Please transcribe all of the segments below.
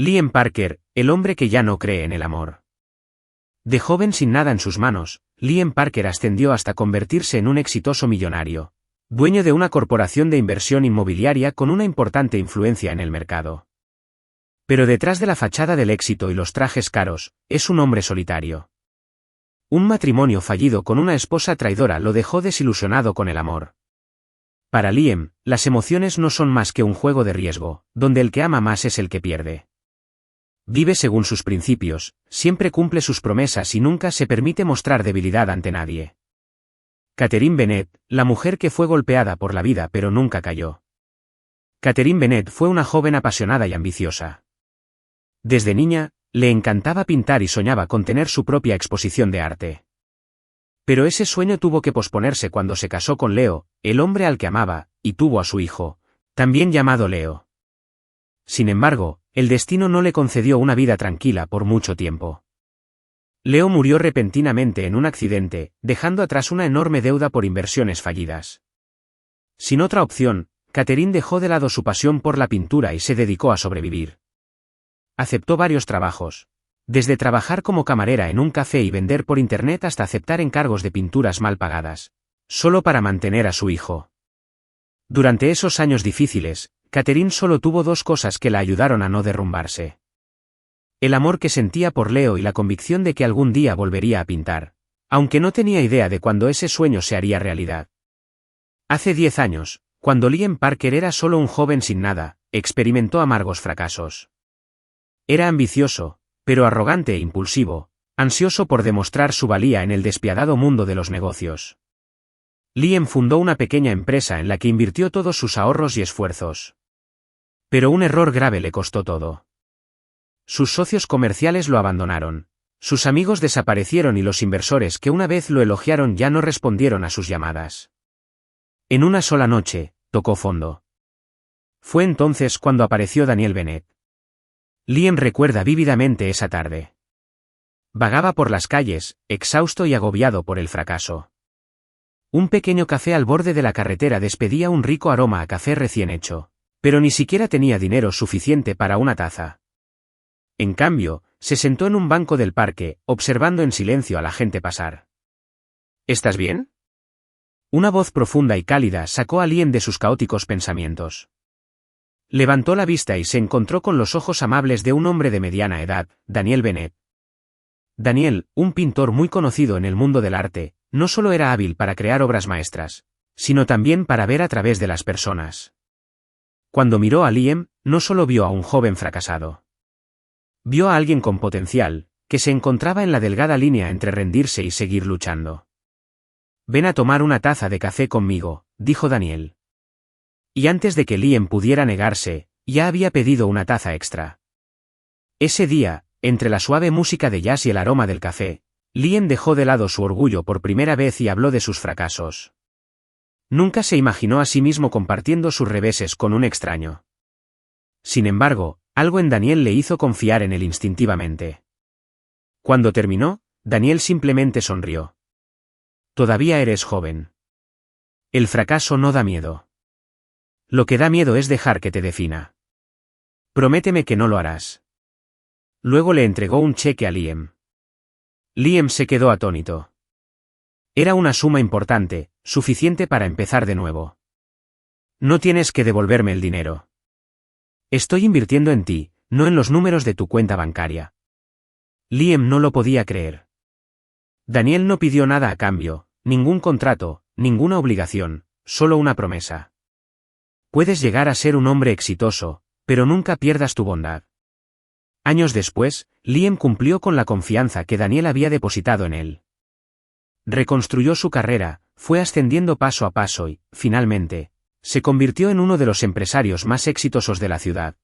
Liam Parker, el hombre que ya no cree en el amor. De joven sin nada en sus manos, Liam Parker ascendió hasta convertirse en un exitoso millonario, dueño de una corporación de inversión inmobiliaria con una importante influencia en el mercado. Pero detrás de la fachada del éxito y los trajes caros, es un hombre solitario. Un matrimonio fallido con una esposa traidora lo dejó desilusionado con el amor. Para Liam, las emociones no son más que un juego de riesgo, donde el que ama más es el que pierde. Vive según sus principios, siempre cumple sus promesas y nunca se permite mostrar debilidad ante nadie. Catherine Bennett, la mujer que fue golpeada por la vida pero nunca cayó. Catherine Bennett fue una joven apasionada y ambiciosa. Desde niña, le encantaba pintar y soñaba con tener su propia exposición de arte. Pero ese sueño tuvo que posponerse cuando se casó con Leo, el hombre al que amaba, y tuvo a su hijo, también llamado Leo. Sin embargo, el destino no le concedió una vida tranquila por mucho tiempo. Leo murió repentinamente en un accidente, dejando atrás una enorme deuda por inversiones fallidas. Sin otra opción, Catherine dejó de lado su pasión por la pintura y se dedicó a sobrevivir. Aceptó varios trabajos, desde trabajar como camarera en un café y vender por internet hasta aceptar encargos de pinturas mal pagadas, solo para mantener a su hijo. Durante esos años difíciles, Catherine solo tuvo dos cosas que la ayudaron a no derrumbarse. El amor que sentía por Leo y la convicción de que algún día volvería a pintar, aunque no tenía idea de cuándo ese sueño se haría realidad. Hace 10 años, cuando Liam Parker era solo un joven sin nada, experimentó amargos fracasos. Era ambicioso, pero arrogante e impulsivo, ansioso por demostrar su valía en el despiadado mundo de los negocios. Liam fundó una pequeña empresa en la que invirtió todos sus ahorros y esfuerzos. Pero un error grave le costó todo. Sus socios comerciales lo abandonaron, sus amigos desaparecieron y los inversores que una vez lo elogiaron ya no respondieron a sus llamadas. En una sola noche, tocó fondo. Fue entonces cuando apareció Daniel Bennett. Liam recuerda vívidamente esa tarde. Vagaba por las calles, exhausto y agobiado por el fracaso. Un pequeño café al borde de la carretera despedía un rico aroma a café recién hecho, pero ni siquiera tenía dinero suficiente para una taza. En cambio, se sentó en un banco del parque, observando en silencio a la gente pasar. ¿Estás bien? Una voz profunda y cálida sacó a Liam de sus caóticos pensamientos. Levantó la vista y se encontró con los ojos amables de un hombre de mediana edad, Daniel Bennett. Daniel, un pintor muy conocido en el mundo del arte, no solo era hábil para crear obras maestras, sino también para ver a través de las personas. Cuando miró a Liam, no solo vio a un joven fracasado. Vio a alguien con potencial, que se encontraba en la delgada línea entre rendirse y seguir luchando. «Ven a tomar una taza de café conmigo», dijo Daniel. Y antes de que Liam pudiera negarse, ya había pedido una taza extra. Ese día, entre la suave música de jazz y el aroma del café, Liam dejó de lado su orgullo por primera vez y habló de sus fracasos. Nunca se imaginó a sí mismo compartiendo sus reveses con un extraño. Sin embargo, algo en Daniel le hizo confiar en él instintivamente. Cuando terminó, Daniel simplemente sonrió. «Todavía eres joven. El fracaso no da miedo. Lo que da miedo es dejar que te defina. Prométeme que no lo harás». Luego le entregó un cheque a Liam. Liam se quedó atónito. Era una suma importante, suficiente para empezar de nuevo. «No tienes que devolverme el dinero. Estoy invirtiendo en ti, no en los números de tu cuenta bancaria». Liam no lo podía creer. Daniel no pidió nada a cambio, ningún contrato, ninguna obligación, solo una promesa. «Puedes llegar a ser un hombre exitoso, pero nunca pierdas tu bondad». Años después, Liam cumplió con la confianza que Daniel había depositado en él. Reconstruyó su carrera, fue ascendiendo paso a paso y, finalmente, se convirtió en uno de los empresarios más exitosos de la ciudad.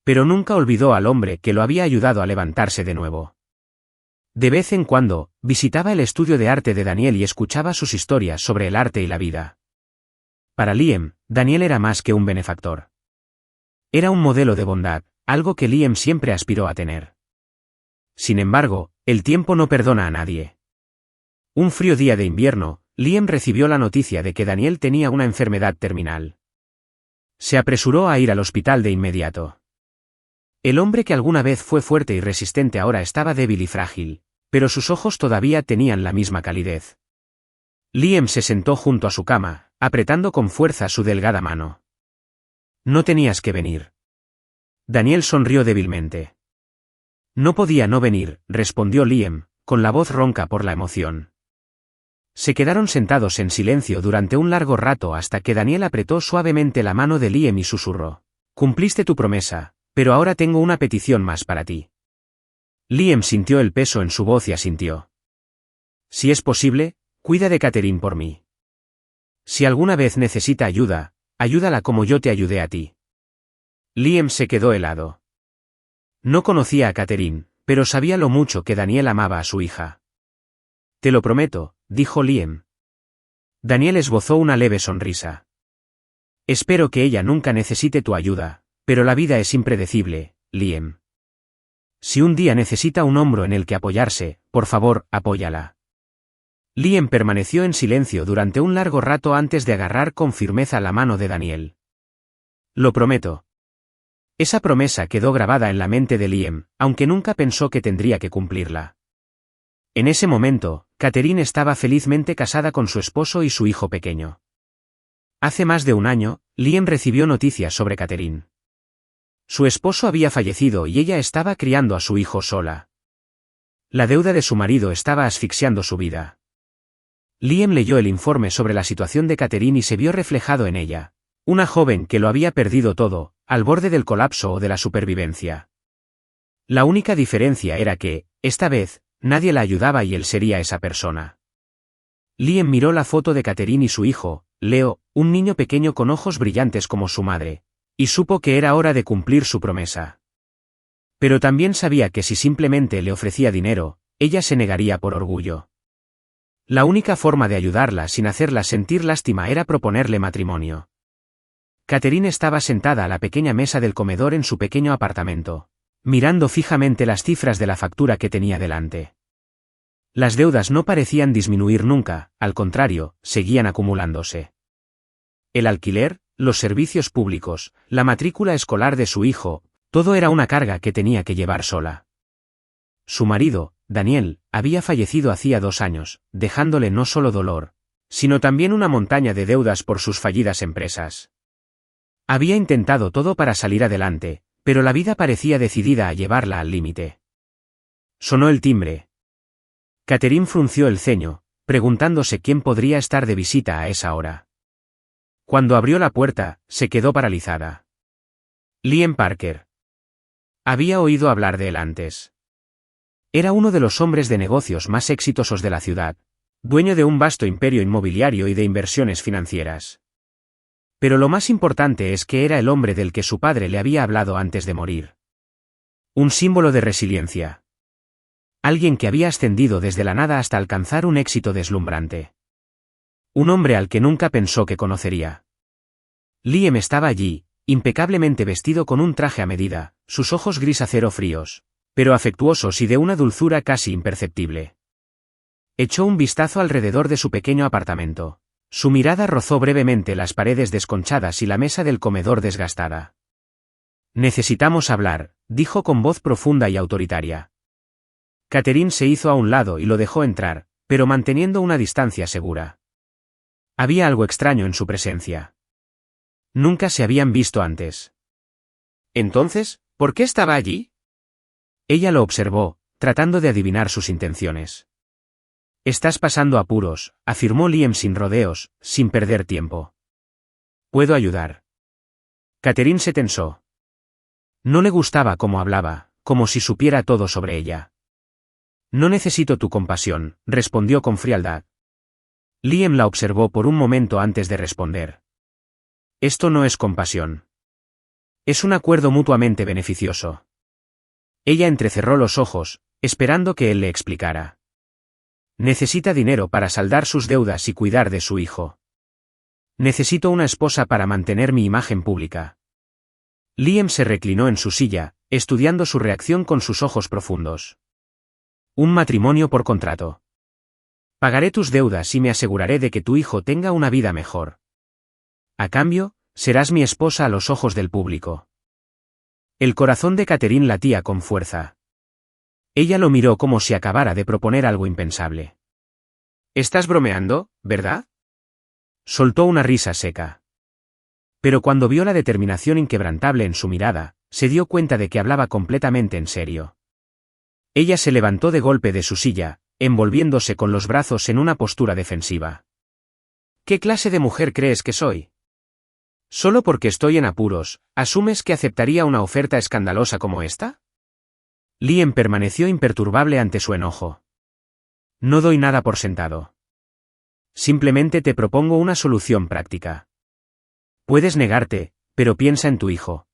Pero nunca olvidó al hombre que lo había ayudado a levantarse de nuevo. De vez en cuando, visitaba el estudio de arte de Daniel y escuchaba sus historias sobre el arte y la vida. Para Liam, Daniel era más que un benefactor. Era un modelo de bondad, algo que Liam siempre aspiró a tener. Sin embargo, el tiempo no perdona a nadie. Un frío día de invierno, Liam recibió la noticia de que Daniel tenía una enfermedad terminal. Se apresuró a ir al hospital de inmediato. El hombre que alguna vez fue fuerte y resistente ahora estaba débil y frágil, pero sus ojos todavía tenían la misma calidez. Liam se sentó junto a su cama, apretando con fuerza su delgada mano. No tenías que venir. Daniel sonrió débilmente. No podía no venir, respondió Liam, con la voz ronca por la emoción. Se quedaron sentados en silencio durante un largo rato hasta que Daniel apretó suavemente la mano de Liam y susurró. Cumpliste tu promesa, pero ahora tengo una petición más para ti. Liam sintió el peso en su voz y asintió. Si es posible, cuida de Catherine por mí. Si alguna vez necesita ayuda, ayúdala como yo te ayudé a ti. Liam se quedó helado. No conocía a Catherine, pero sabía lo mucho que Daniel amaba a su hija. Te lo prometo, dijo Liam. Daniel esbozó una leve sonrisa. Espero que ella nunca necesite tu ayuda, pero la vida es impredecible, Liam. Si un día necesita un hombro en el que apoyarse, por favor, apóyala. Liam permaneció en silencio durante un largo rato antes de agarrar con firmeza la mano de Daniel. Lo prometo. Esa promesa quedó grabada en la mente de Liam, aunque nunca pensó que tendría que cumplirla. En ese momento, Catherine estaba felizmente casada con su esposo y su hijo pequeño. Hace más de un año, Liam recibió noticias sobre Catherine. Su esposo había fallecido y ella estaba criando a su hijo sola. La deuda de su marido estaba asfixiando su vida. Liam leyó el informe sobre la situación de Catherine y se vio reflejado en ella. Una joven que lo había perdido todo, al borde del colapso o de la supervivencia. La única diferencia era que, esta vez, nadie la ayudaba y él sería esa persona. Liam miró la foto de Catherine y su hijo, Leo, un niño pequeño con ojos brillantes como su madre, y supo que era hora de cumplir su promesa. Pero también sabía que si simplemente le ofrecía dinero, ella se negaría por orgullo. La única forma de ayudarla sin hacerla sentir lástima era proponerle matrimonio. Catherine estaba sentada a la pequeña mesa del comedor en su pequeño apartamento, mirando fijamente las cifras de la factura que tenía delante. Las deudas no parecían disminuir nunca, al contrario, seguían acumulándose. El alquiler, los servicios públicos, la matrícula escolar de su hijo, todo era una carga que tenía que llevar sola. Su marido, Daniel, había fallecido hacía 2 años, dejándole no solo dolor, sino también una montaña de deudas por sus fallidas empresas. Había intentado todo para salir adelante, pero la vida parecía decidida a llevarla al límite. Sonó el timbre. Catherine frunció el ceño, preguntándose quién podría estar de visita a esa hora. Cuando abrió la puerta, se quedó paralizada. Liam Parker. Había oído hablar de él antes. Era uno de los hombres de negocios más exitosos de la ciudad, dueño de un vasto imperio inmobiliario y de inversiones financieras. Pero lo más importante es que era el hombre del que su padre le había hablado antes de morir. Un símbolo de resiliencia. Alguien que había ascendido desde la nada hasta alcanzar un éxito deslumbrante. Un hombre al que nunca pensó que conocería. Liam estaba allí, impecablemente vestido con un traje a medida, sus ojos gris acero fríos, pero afectuosos y de una dulzura casi imperceptible. Echó un vistazo alrededor de su pequeño apartamento. Su mirada rozó brevemente las paredes desconchadas y la mesa del comedor desgastada. Necesitamos hablar, dijo con voz profunda y autoritaria. Catherine se hizo a un lado y lo dejó entrar, pero manteniendo una distancia segura. Había algo extraño en su presencia. Nunca se habían visto antes. Entonces, ¿por qué estaba allí? Ella lo observó, tratando de adivinar sus intenciones. Estás pasando apuros, afirmó Liam sin rodeos, sin perder tiempo. Puedo ayudar. Catherine se tensó. No le gustaba cómo hablaba, como si supiera todo sobre ella. No necesito tu compasión, respondió con frialdad. Liam la observó por un momento antes de responder. Esto no es compasión. Es un acuerdo mutuamente beneficioso. Ella entrecerró los ojos, esperando que él le explicara. Necesita dinero para saldar sus deudas y cuidar de su hijo. Necesito una esposa para mantener mi imagen pública. Liam se reclinó en su silla, estudiando su reacción con sus ojos profundos. Un matrimonio por contrato. Pagaré tus deudas y me aseguraré de que tu hijo tenga una vida mejor. A cambio, serás mi esposa a los ojos del público. El corazón de Catherine latía con fuerza. Ella lo miró como si acabara de proponer algo impensable. «¿Estás bromeando, verdad?» Soltó una risa seca. Pero cuando vio la determinación inquebrantable en su mirada, se dio cuenta de que hablaba completamente en serio. Ella se levantó de golpe de su silla, envolviéndose con los brazos en una postura defensiva. «¿Qué clase de mujer crees que soy? ¿Solo porque estoy en apuros, asumes que aceptaría una oferta escandalosa como esta?» Liam permaneció imperturbable ante su enojo. «No doy nada por sentado. Simplemente te propongo una solución práctica. Puedes negarte, pero piensa en tu hijo.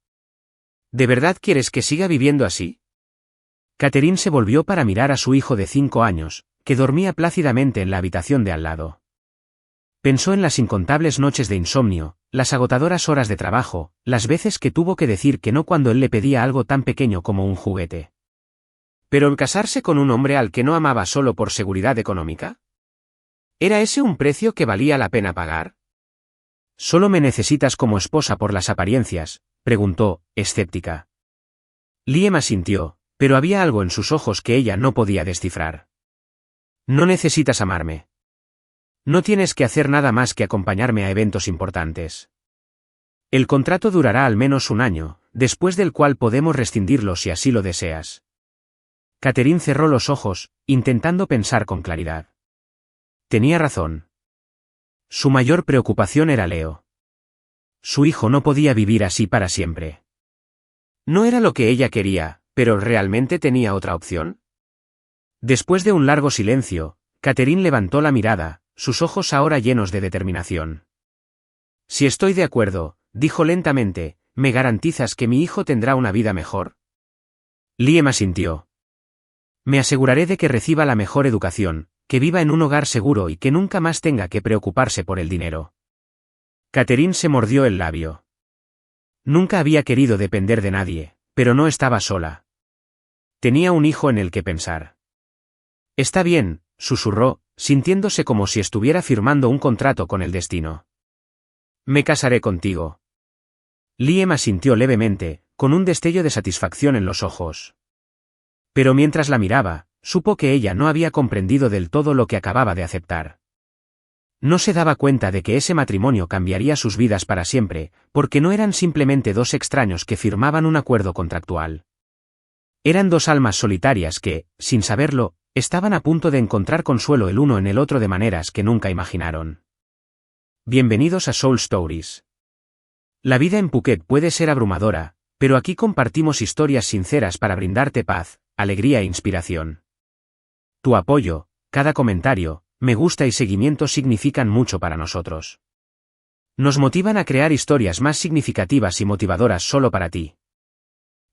¿De verdad quieres que siga viviendo así?» Catherine se volvió para mirar a su hijo de 5 años, que dormía plácidamente en la habitación de al lado. Pensó en las incontables noches de insomnio, las agotadoras horas de trabajo, las veces que tuvo que decir que no cuando él le pedía algo tan pequeño como un juguete. ¿Pero en casarse con un hombre al que no amaba solo por seguridad económica? ¿Era ese un precio que valía la pena pagar? «¿Solo me necesitas como esposa por las apariencias?», preguntó, escéptica. Liam asintió, pero había algo en sus ojos que ella no podía descifrar. «No necesitas amarme. No tienes que hacer nada más que acompañarme a eventos importantes. El contrato durará al menos 1 año, después del cual podemos rescindirlo si así lo deseas». Catherine cerró los ojos, intentando pensar con claridad. Tenía razón. Su mayor preocupación era Leo. Su hijo no podía vivir así para siempre. No era lo que ella quería, pero ¿realmente tenía otra opción? Después de un largo silencio, Catherine levantó la mirada, sus ojos ahora llenos de determinación. «Si estoy de acuerdo», dijo lentamente, «¿me garantizas que mi hijo tendrá una vida mejor?» Liam asintió. «Me aseguraré de que reciba la mejor educación, que viva en un hogar seguro y que nunca más tenga que preocuparse por el dinero». Catherine se mordió el labio. Nunca había querido depender de nadie, pero no estaba sola. Tenía un hijo en el que pensar. «Está bien», susurró, sintiéndose como si estuviera firmando un contrato con el destino. «Me casaré contigo». Liam asintió levemente, con un destello de satisfacción en los ojos. Pero mientras la miraba, supo que ella no había comprendido del todo lo que acababa de aceptar. No se daba cuenta de que ese matrimonio cambiaría sus vidas para siempre, porque no eran simplemente 2 extraños que firmaban un acuerdo contractual. Eran 2 almas solitarias que, sin saberlo, estaban a punto de encontrar consuelo el uno en el otro de maneras que nunca imaginaron. Bienvenidos a Soul Stories. La vida en Phuket puede ser abrumadora, pero aquí compartimos historias sinceras para brindarte paz, alegría e inspiración. Tu apoyo, cada comentario, me gusta y seguimiento significan mucho para nosotros. Nos motivan a crear historias más significativas y motivadoras solo para ti.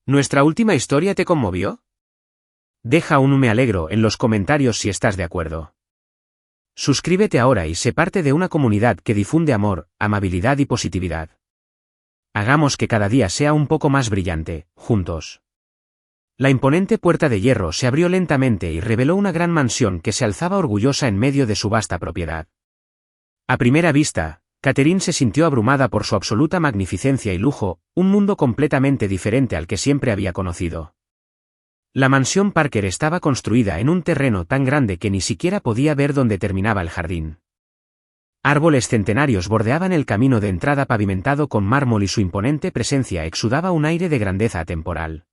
¿Nuestra última historia te conmovió? Deja un me alegro en los comentarios si estás de acuerdo. Suscríbete ahora y sé parte de una comunidad que difunde amor, amabilidad y positividad. Hagamos que cada día sea un poco más brillante, juntos. La imponente puerta de hierro se abrió lentamente y reveló una gran mansión que se alzaba orgullosa en medio de su vasta propiedad. A primera vista, Catherine se sintió abrumada por su absoluta magnificencia y lujo, un mundo completamente diferente al que siempre había conocido. La mansión Parker estaba construida en un terreno tan grande que ni siquiera podía ver dónde terminaba el jardín. Árboles centenarios bordeaban el camino de entrada pavimentado con mármol y su imponente presencia exudaba un aire de grandeza atemporal.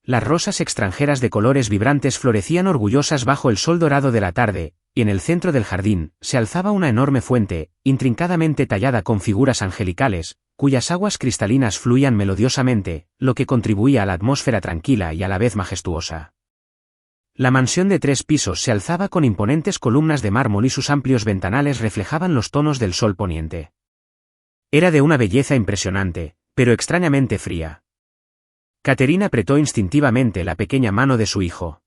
Las rosas extranjeras de colores vibrantes florecían orgullosas bajo el sol dorado de la tarde, y en el centro del jardín se alzaba una enorme fuente, intrincadamente tallada con figuras angelicales, cuyas aguas cristalinas fluían melodiosamente, lo que contribuía a la atmósfera tranquila y a la vez majestuosa. La mansión de 3 pisos se alzaba con imponentes columnas de mármol y sus amplios ventanales reflejaban los tonos del sol poniente. Era de una belleza impresionante, pero extrañamente fría. Catherine apretó instintivamente la pequeña mano de su hijo.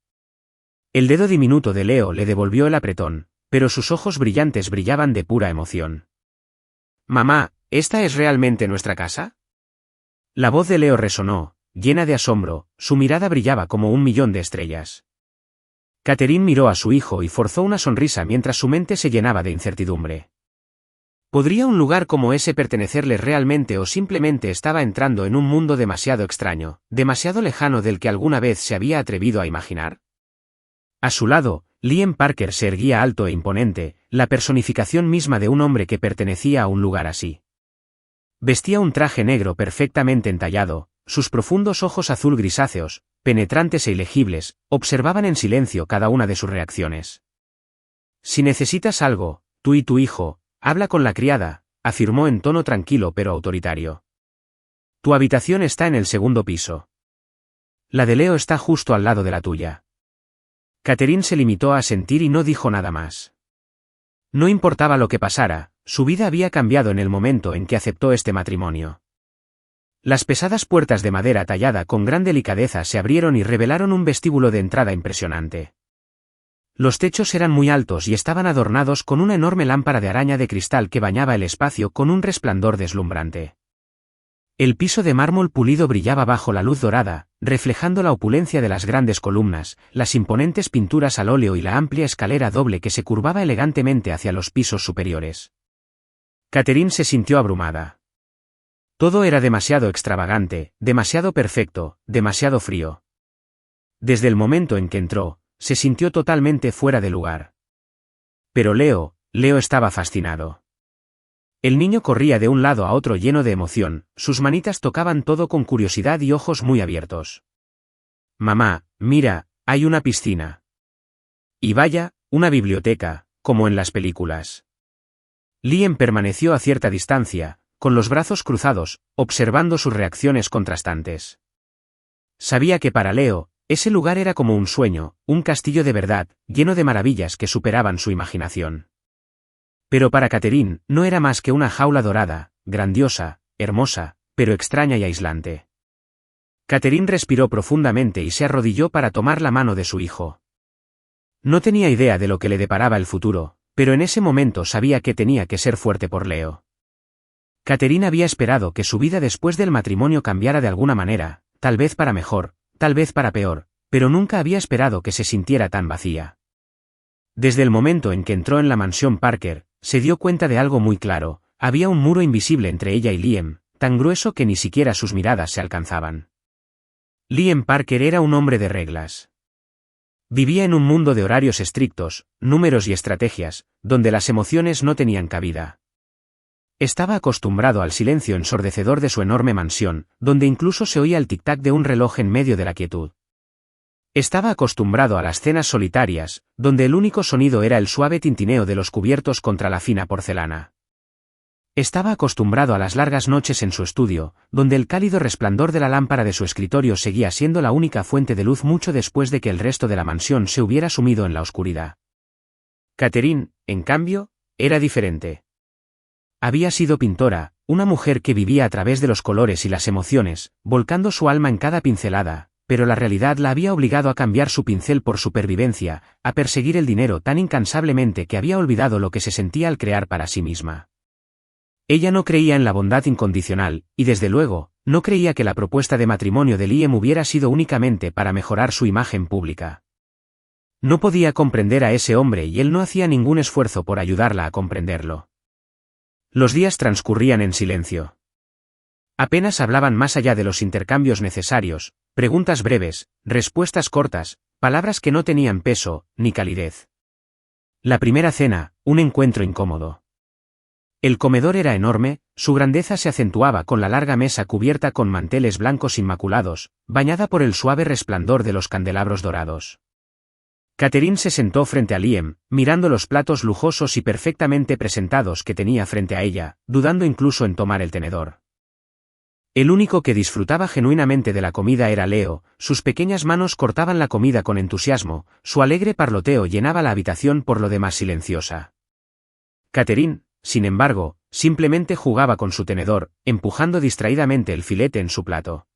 El dedo diminuto de Leo le devolvió el apretón, pero sus ojos brillantes brillaban de pura emoción. «Mamá, ¿esta es realmente nuestra casa?» La voz de Leo resonó, llena de asombro, su mirada brillaba como 1.000.000 de estrellas. Catherine miró a su hijo y forzó una sonrisa mientras su mente se llenaba de incertidumbre. ¿Podría un lugar como ese pertenecerles realmente o simplemente estaba entrando en un mundo demasiado extraño, demasiado lejano del que alguna vez se había atrevido a imaginar? A su lado, Liam Parker se erguía alto e imponente, la personificación misma de un hombre que pertenecía a un lugar así. Vestía un traje negro perfectamente entallado, sus profundos ojos azul grisáceos, penetrantes e ilegibles, observaban en silencio cada una de sus reacciones. Si necesitas algo, tú y tu hijo, habla con la criada, afirmó en tono tranquilo pero autoritario. Tu habitación está en el segundo piso. La de Leo está justo al lado de la tuya. Catherine se limitó a asentir y no dijo nada más. No importaba lo que pasara, su vida había cambiado en el momento en que aceptó este matrimonio. Las pesadas puertas de madera tallada con gran delicadeza se abrieron y revelaron un vestíbulo de entrada impresionante. Los techos eran muy altos y estaban adornados con una enorme lámpara de araña de cristal que bañaba el espacio con un resplandor deslumbrante. El piso de mármol pulido brillaba bajo la luz dorada, reflejando la opulencia de las grandes columnas, las imponentes pinturas al óleo y la amplia escalera doble que se curvaba elegantemente hacia los pisos superiores. Catherine se sintió abrumada. Todo era demasiado extravagante, demasiado perfecto, demasiado frío. Desde el momento en que entró, se sintió totalmente fuera de lugar. Pero Leo estaba fascinado. El niño corría de un lado a otro lleno de emoción, sus manitas tocaban todo con curiosidad y ojos muy abiertos. Mamá, mira, hay una piscina. Y vaya, una biblioteca, como en las películas. Liam permaneció a cierta distancia, con los brazos cruzados, observando sus reacciones contrastantes. Sabía que para Leo, ese lugar era como un sueño, un castillo de verdad, lleno de maravillas que superaban su imaginación. Pero para Catherine, no era más que una jaula dorada, grandiosa, hermosa, pero extraña y aislante. Catherine respiró profundamente y se arrodilló para tomar la mano de su hijo. No tenía idea de lo que le deparaba el futuro, pero en ese momento sabía que tenía que ser fuerte por Leo. Catherine había esperado que su vida después del matrimonio cambiara de alguna manera, tal vez para mejor, tal vez para peor, pero nunca había esperado que se sintiera tan vacía. Desde el momento en que entró en la mansión Parker, se dio cuenta de algo muy claro: había un muro invisible entre ella y Liam, tan grueso que ni siquiera sus miradas se alcanzaban. Liam Parker era un hombre de reglas. Vivía en un mundo de horarios estrictos, números y estrategias, donde las emociones no tenían cabida. Estaba acostumbrado al silencio ensordecedor de su enorme mansión, donde incluso se oía el tic-tac de un reloj en medio de la quietud. Estaba acostumbrado a las cenas solitarias, donde el único sonido era el suave tintineo de los cubiertos contra la fina porcelana. Estaba acostumbrado a las largas noches en su estudio, donde el cálido resplandor de la lámpara de su escritorio seguía siendo la única fuente de luz mucho después de que el resto de la mansión se hubiera sumido en la oscuridad. Catherine, en cambio, era diferente. Había sido pintora, una mujer que vivía a través de los colores y las emociones, volcando su alma en cada pincelada, pero la realidad la había obligado a cambiar su pincel por supervivencia, a perseguir el dinero tan incansablemente que había olvidado lo que se sentía al crear para sí misma. Ella no creía en la bondad incondicional, y desde luego, no creía que la propuesta de matrimonio de Liam hubiera sido únicamente para mejorar su imagen pública. No podía comprender a ese hombre y él no hacía ningún esfuerzo por ayudarla a comprenderlo. Los días transcurrían en silencio. Apenas hablaban más allá de los intercambios necesarios, preguntas breves, respuestas cortas, palabras que no tenían peso, ni calidez. La primera cena, un encuentro incómodo. El comedor era enorme, su grandeza se acentuaba con la larga mesa cubierta con manteles blancos inmaculados, bañada por el suave resplandor de los candelabros dorados. Catherine se sentó frente a Liam, mirando los platos lujosos y perfectamente presentados que tenía frente a ella, dudando incluso en tomar el tenedor. El único que disfrutaba genuinamente de la comida era Leo, sus pequeñas manos cortaban la comida con entusiasmo, su alegre parloteo llenaba la habitación por lo demás silenciosa. Catherine, sin embargo, simplemente jugaba con su tenedor, empujando distraídamente el filete en su plato.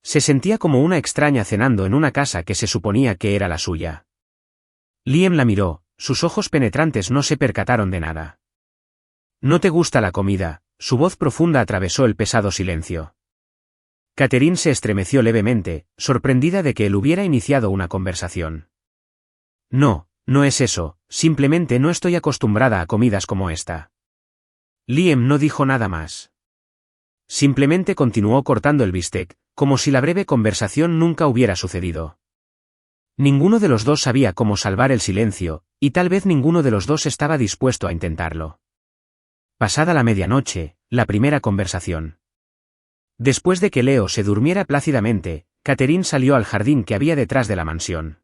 Se sentía como una extraña cenando en una casa que se suponía que era la suya. Liam la miró, sus ojos penetrantes no se percataron de nada. ¿No te gusta la comida? Su voz profunda atravesó el pesado silencio. Catherine se estremeció levemente, sorprendida de que él hubiera iniciado una conversación. No, no es eso, simplemente no estoy acostumbrada a comidas como esta. Liam no dijo nada más. Simplemente continuó cortando el bistec, como si la breve conversación nunca hubiera sucedido. Ninguno de los dos sabía cómo salvar el silencio, y tal vez ninguno de los dos estaba dispuesto a intentarlo. Pasada la medianoche, la primera conversación. Después de que Leo se durmiera plácidamente, Catherine salió al jardín que había detrás de la mansión.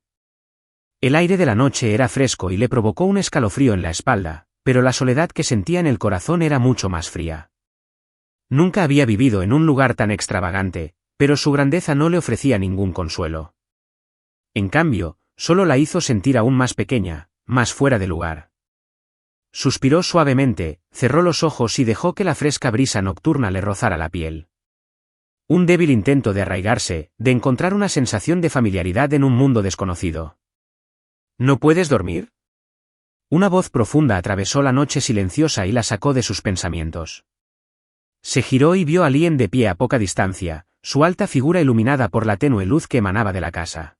El aire de la noche era fresco y le provocó un escalofrío en la espalda, pero la soledad que sentía en el corazón era mucho más fría. Nunca había vivido en un lugar tan extravagante, pero su grandeza no le ofrecía ningún consuelo. En cambio, solo la hizo sentir aún más pequeña, más fuera de lugar. Suspiró suavemente, cerró los ojos y dejó que la fresca brisa nocturna le rozara la piel. Un débil intento de arraigarse, de encontrar una sensación de familiaridad en un mundo desconocido. ¿No puedes dormir? Una voz profunda atravesó la noche silenciosa y la sacó de sus pensamientos. Se giró y vio a Liam de pie a poca distancia, su alta figura iluminada por la tenue luz que emanaba de la casa.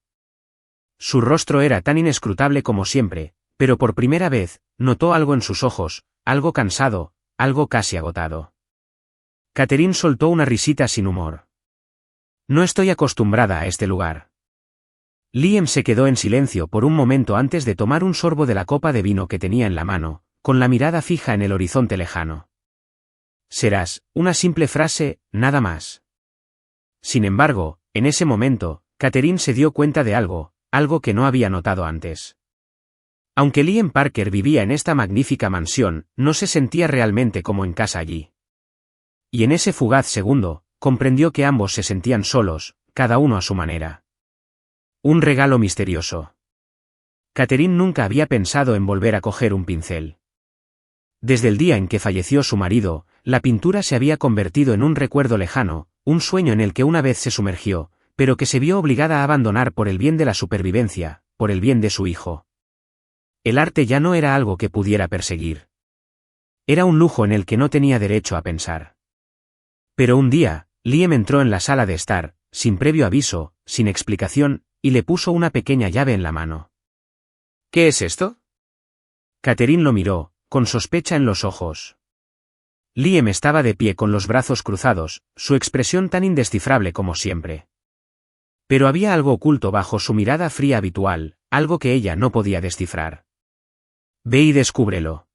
Su rostro era tan inescrutable como siempre, pero por primera vez, notó algo en sus ojos, algo cansado, algo casi agotado. Catherine soltó una risita sin humor. No estoy acostumbrada a este lugar. Liam se quedó en silencio por un momento antes de tomar un sorbo de la copa de vino que tenía en la mano, con la mirada fija en el horizonte lejano. Serás, una simple frase, nada más. Sin embargo, en ese momento, Catherine se dio cuenta de algo que no había notado antes. Aunque Liam Parker vivía en esta magnífica mansión, no se sentía realmente como en casa allí. Y en ese fugaz segundo, comprendió que ambos se sentían solos, cada uno a su manera. Un regalo misterioso. Catherine nunca había pensado en volver a coger un pincel. Desde el día en que falleció su marido, la pintura se había convertido en un recuerdo lejano, un sueño en el que una vez se sumergió, pero que se vio obligada a abandonar por el bien de la supervivencia, por el bien de su hijo. El arte ya no era algo que pudiera perseguir. Era un lujo en el que no tenía derecho a pensar. Pero un día, Liam entró en la sala de estar, sin previo aviso, sin explicación, y le puso una pequeña llave en la mano. ¿Qué es esto? Catherine lo miró, con sospecha en los ojos. Liam estaba de pie con los brazos cruzados, su expresión tan indescifrable como siempre. Pero había algo oculto bajo su mirada fría habitual, algo que ella no podía descifrar. Ve y descúbrelo.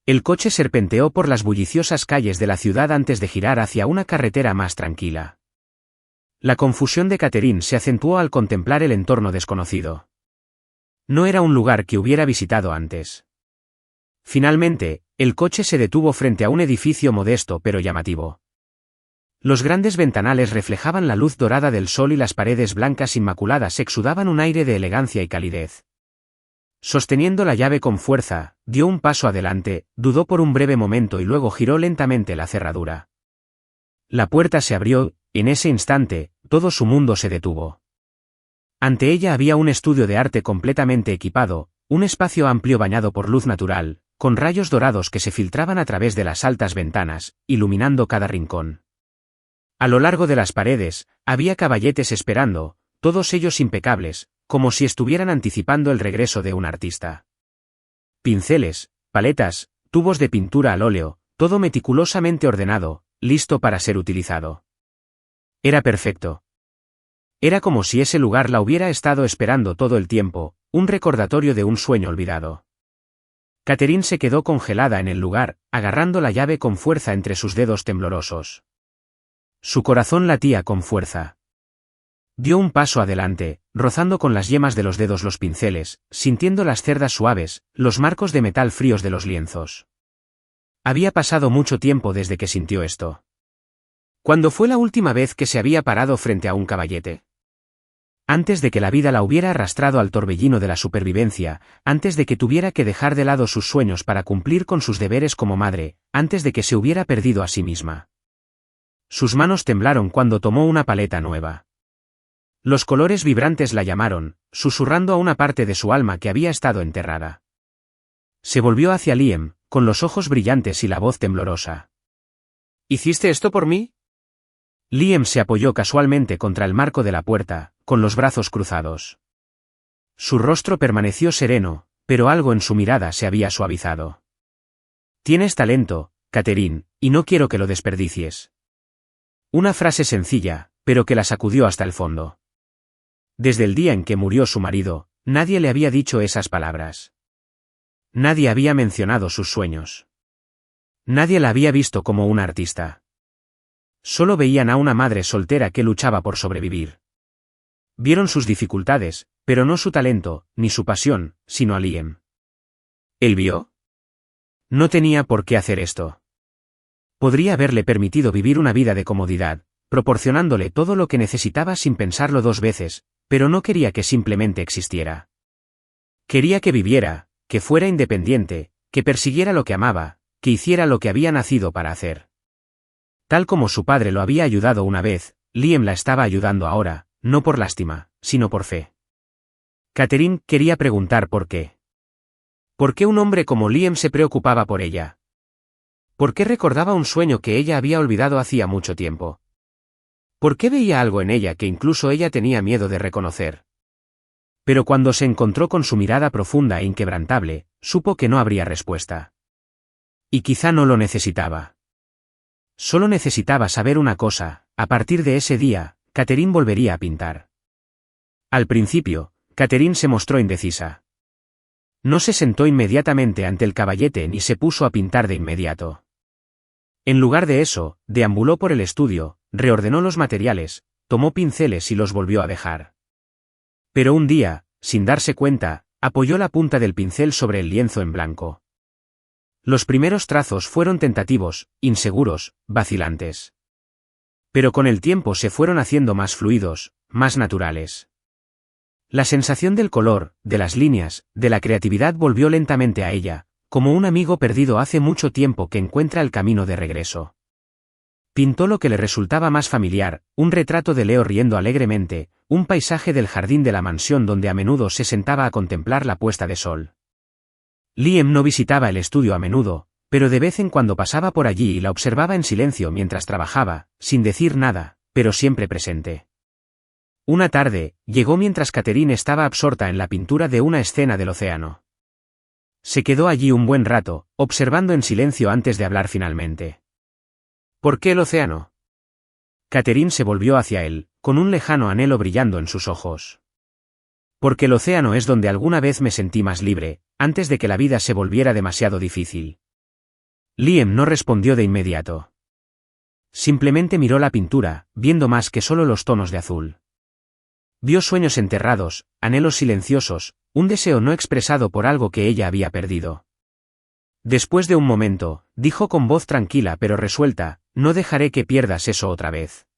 El coche serpenteó por las bulliciosas calles de la ciudad antes de girar hacia una carretera más tranquila. La confusión de Catherine se acentuó al contemplar el entorno desconocido. No era un lugar que hubiera visitado antes. Finalmente, el coche se detuvo frente a un edificio modesto pero llamativo. Los grandes ventanales reflejaban la luz dorada del sol y las paredes blancas inmaculadas exudaban un aire de elegancia y calidez. Sosteniendo la llave con fuerza, dio un paso adelante, dudó por un breve momento y luego giró lentamente la cerradura. La puerta se abrió, en ese instante, todo su mundo se detuvo. Ante ella había un estudio de arte completamente equipado, un espacio amplio bañado por luz natural, con rayos dorados que se filtraban a través de las altas ventanas, iluminando cada rincón. A lo largo de las paredes, había caballetes esperando, todos ellos impecables, como si estuvieran anticipando el regreso de un artista. Pinceles, paletas, tubos de pintura al óleo, todo meticulosamente ordenado, listo para ser utilizado. Era perfecto. Era como si ese lugar la hubiera estado esperando todo el tiempo, un recordatorio de un sueño olvidado. Catherine se quedó congelada en el lugar, agarrando la llave con fuerza entre sus dedos temblorosos. Su corazón latía con fuerza. Dio un paso adelante, rozando con las yemas de los dedos los pinceles, sintiendo las cerdas suaves, los marcos de metal fríos de los lienzos. Había pasado mucho tiempo desde que sintió esto. ¿Cuándo fue la última vez que se había parado frente a un caballete? Antes de que la vida la hubiera arrastrado al torbellino de la supervivencia, antes de que tuviera que dejar de lado sus sueños para cumplir con sus deberes como madre, antes de que se hubiera perdido a sí misma. Sus manos temblaron cuando tomó una paleta nueva. Los colores vibrantes la llamaron, susurrando a una parte de su alma que había estado enterrada. Se volvió hacia Liam, con los ojos brillantes y la voz temblorosa. ¿Hiciste esto por mí? Liam se apoyó casualmente contra el marco de la puerta, con los brazos cruzados. Su rostro permaneció sereno, pero algo en su mirada se había suavizado. Tienes talento, Catherine, y no quiero que lo desperdicies. Una frase sencilla, pero que la sacudió hasta el fondo. Desde el día en que murió su marido, nadie le había dicho esas palabras. Nadie había mencionado sus sueños. Nadie la había visto como una artista. Solo veían a una madre soltera que luchaba por sobrevivir. Vieron sus dificultades, pero no su talento, ni su pasión, sino a Liam. ¿Él vio? No tenía por qué hacer esto. Podría haberle permitido vivir una vida de comodidad, proporcionándole todo lo que necesitaba sin pensarlo dos veces, pero no quería que simplemente existiera. Quería que viviera, que fuera independiente, que persiguiera lo que amaba, que hiciera lo que había nacido para hacer. Tal como su padre lo había ayudado una vez, Liam la estaba ayudando ahora, no por lástima, sino por fe. Catherine quería preguntar por qué. ¿Por qué un hombre como Liam se preocupaba por ella? ¿Por qué recordaba un sueño que ella había olvidado hacía mucho tiempo? ¿Por qué veía algo en ella que incluso ella tenía miedo de reconocer? Pero cuando se encontró con su mirada profunda e inquebrantable, supo que no habría respuesta. Y quizá no lo necesitaba. Solo necesitaba saber una cosa: a partir de ese día, Catherine volvería a pintar. Al principio, Catherine se mostró indecisa. No se sentó inmediatamente ante el caballete ni se puso a pintar de inmediato. En lugar de eso, deambuló por el estudio, reordenó los materiales, tomó pinceles y los volvió a dejar. Pero un día, sin darse cuenta, apoyó la punta del pincel sobre el lienzo en blanco. Los primeros trazos fueron tentativos, inseguros, vacilantes. Pero con el tiempo se fueron haciendo más fluidos, más naturales. La sensación del color, de las líneas, de la creatividad volvió lentamente a ella, como un amigo perdido hace mucho tiempo que encuentra el camino de regreso. Pintó lo que le resultaba más familiar, un retrato de Leo riendo alegremente, un paisaje del jardín de la mansión donde a menudo se sentaba a contemplar la puesta de sol. Liam no visitaba el estudio a menudo, pero de vez en cuando pasaba por allí y la observaba en silencio mientras trabajaba, sin decir nada, pero siempre presente. Una tarde, llegó mientras Catherine estaba absorta en la pintura de una escena del océano. Se quedó allí un buen rato, observando en silencio antes de hablar finalmente. ¿Por qué el océano? Catherine se volvió hacia él, con un lejano anhelo brillando en sus ojos. Porque el océano es donde alguna vez me sentí más libre, antes de que la vida se volviera demasiado difícil. Liam no respondió de inmediato. Simplemente miró la pintura, viendo más que solo los tonos de azul. Vio sueños enterrados, anhelos silenciosos, un deseo no expresado por algo que ella había perdido. Después de un momento, dijo con voz tranquila pero resuelta: no dejaré que pierdas eso otra vez.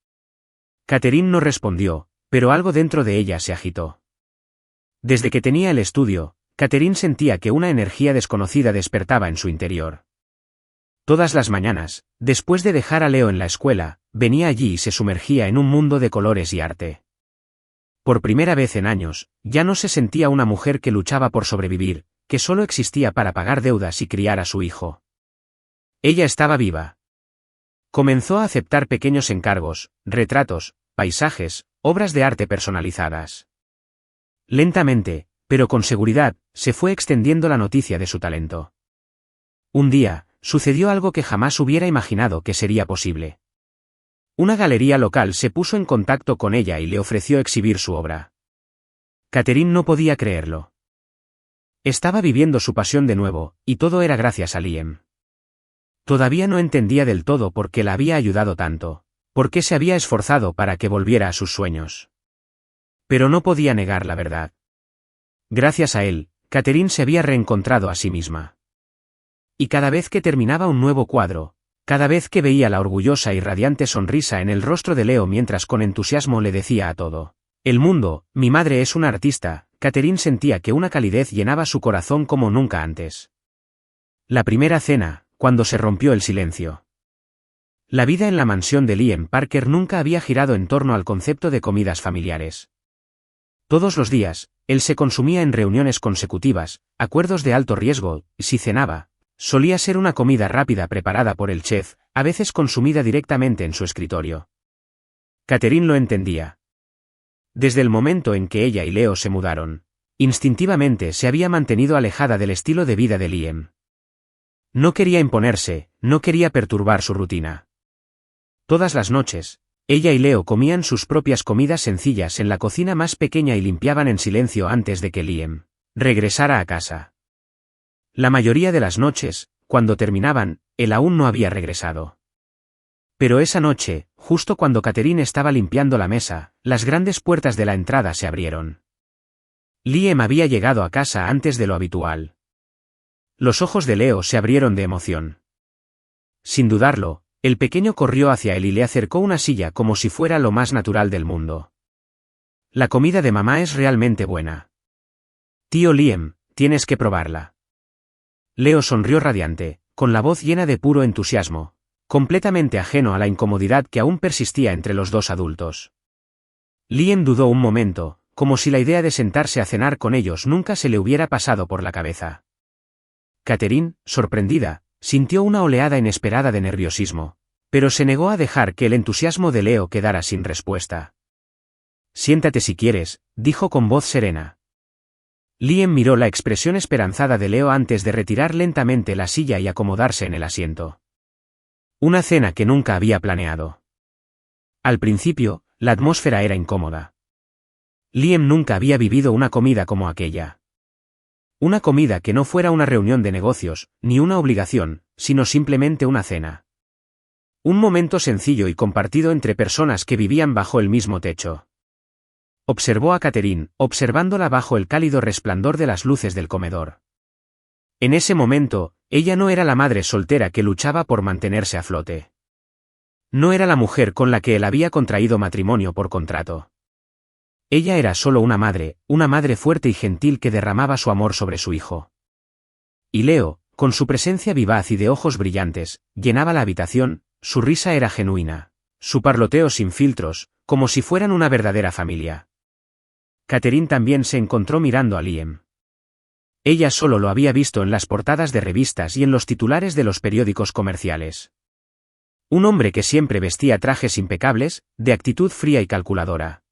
Catherine no respondió, pero algo dentro de ella se agitó. Desde que tenía el estudio, Catherine sentía que una energía desconocida despertaba en su interior. Todas las mañanas, después de dejar a Leo en la escuela, venía allí y se sumergía en un mundo de colores y arte. Por primera vez en años, ya no se sentía una mujer que luchaba por sobrevivir, que solo existía para pagar deudas y criar a su hijo. Ella estaba viva. Comenzó a aceptar pequeños encargos, retratos, paisajes, obras de arte personalizadas. Lentamente, pero con seguridad, se fue extendiendo la noticia de su talento. Un día, sucedió algo que jamás hubiera imaginado que sería posible. Una galería local se puso en contacto con ella y le ofreció exhibir su obra. Catherine no podía creerlo. Estaba viviendo su pasión de nuevo, y todo era gracias a Liam. Todavía no entendía del todo por qué la había ayudado tanto, por qué se había esforzado para que volviera a sus sueños. Pero no podía negar la verdad. Gracias a él, Catherine se había reencontrado a sí misma. Y cada vez que terminaba un nuevo cuadro, cada vez que veía la orgullosa y radiante sonrisa en el rostro de Leo mientras con entusiasmo le decía a todo el mundo: mi madre es una artista, Catherine sentía que una calidez llenaba su corazón como nunca antes. La primera cena, cuando se rompió el silencio. La vida en la mansión de Liam Parker nunca había girado en torno al concepto de comidas familiares. Todos los días, él se consumía en reuniones consecutivas, acuerdos de alto riesgo, y si cenaba, solía ser una comida rápida preparada por el chef, a veces consumida directamente en su escritorio. Catherine lo entendía. Desde el momento en que ella y Leo se mudaron, instintivamente se había mantenido alejada del estilo de vida de Liam. No quería imponerse, no quería perturbar su rutina. Todas las noches, ella y Leo comían sus propias comidas sencillas en la cocina más pequeña y limpiaban en silencio antes de que Liam regresara a casa. La mayoría de las noches, cuando terminaban, él aún no había regresado. Pero esa noche, justo cuando Catherine estaba limpiando la mesa, las grandes puertas de la entrada se abrieron. Liam había llegado a casa antes de lo habitual. Los ojos de Leo se abrieron de emoción. Sin dudarlo, el pequeño corrió hacia él y le acercó una silla como si fuera lo más natural del mundo. La comida de mamá es realmente buena. Tío Liam, tienes que probarla. Leo sonrió radiante, con la voz llena de puro entusiasmo, completamente ajeno a la incomodidad que aún persistía entre los dos adultos. Liam dudó un momento, como si la idea de sentarse a cenar con ellos nunca se le hubiera pasado por la cabeza. Catherine, sorprendida, sintió una oleada inesperada de nerviosismo, pero se negó a dejar que el entusiasmo de Leo quedara sin respuesta. Siéntate si quieres, dijo con voz serena. Liam miró la expresión esperanzada de Leo antes de retirar lentamente la silla y acomodarse en el asiento. Una cena que nunca había planeado. Al principio, la atmósfera era incómoda. Liam nunca había vivido una comida como aquella. Una comida que no fuera una reunión de negocios, ni una obligación, sino simplemente una cena. Un momento sencillo y compartido entre personas que vivían bajo el mismo techo. Observó a Catherine, observándola bajo el cálido resplandor de las luces del comedor. En ese momento, ella no era la madre soltera que luchaba por mantenerse a flote. No era la mujer con la que él había contraído matrimonio por contrato. Ella era solo una madre fuerte y gentil que derramaba su amor sobre su hijo. Y Leo, con su presencia vivaz y de ojos brillantes, llenaba la habitación, su risa era genuina, su parloteo sin filtros, como si fueran una verdadera familia. Catherine también se encontró mirando a Liam. Ella solo lo había visto en las portadas de revistas y en los titulares de los periódicos comerciales. Un hombre que siempre vestía trajes impecables, de actitud fría y calculadora.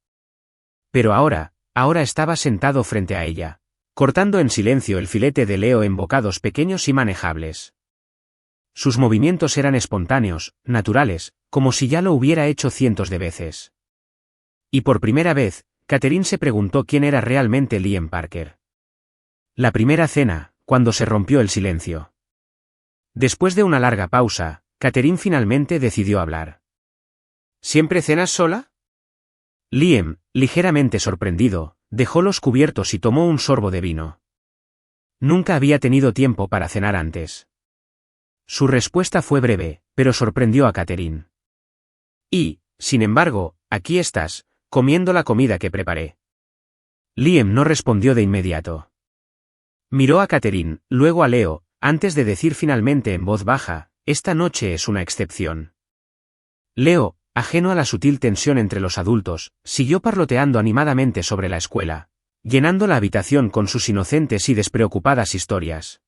Pero ahora estaba sentado frente a ella, cortando en silencio el filete de Leo en bocados pequeños y manejables. Sus movimientos eran espontáneos, naturales, como si ya lo hubiera hecho cientos de veces. Y por primera vez, Catherine se preguntó quién era realmente Liam Parker. La primera cena, cuando se rompió el silencio. Después de una larga pausa, Catherine finalmente decidió hablar. ¿Siempre cenas sola? Liam, ligeramente sorprendido, dejó los cubiertos y tomó un sorbo de vino. Nunca había tenido tiempo para cenar antes. Su respuesta fue breve, pero sorprendió a Catherine. Y, sin embargo, aquí estás, comiendo la comida que preparé. Liam no respondió de inmediato. Miró a Catherine, luego a Leo, antes de decir finalmente en voz baja, esta noche es una excepción. Leo, ajeno a la sutil tensión entre los adultos, siguió parloteando animadamente sobre la escuela, llenando la habitación con sus inocentes y despreocupadas historias.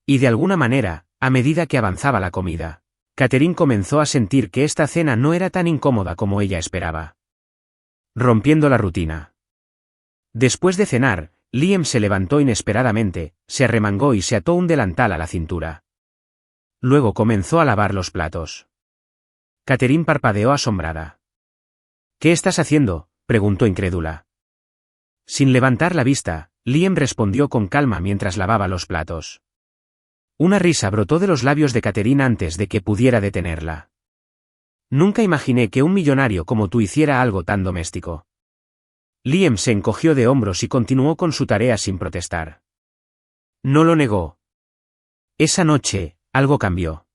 Y de alguna manera, a medida que avanzaba la comida, Catherine comenzó a sentir que esta cena no era tan incómoda como ella esperaba. Rompiendo la rutina. Después de cenar, Liam se levantó inesperadamente, se arremangó y se ató un delantal a la cintura. Luego comenzó a lavar los platos. Catherine parpadeó asombrada. ¿Qué estás haciendo?, preguntó incrédula. Sin levantar la vista, Liam respondió con calma mientras lavaba los platos. Una risa brotó de los labios de Catherine antes de que pudiera detenerla. Nunca imaginé que un millonario como tú hiciera algo tan doméstico. Liam se encogió de hombros y continuó con su tarea sin protestar. No lo negó. Esa noche, algo cambió.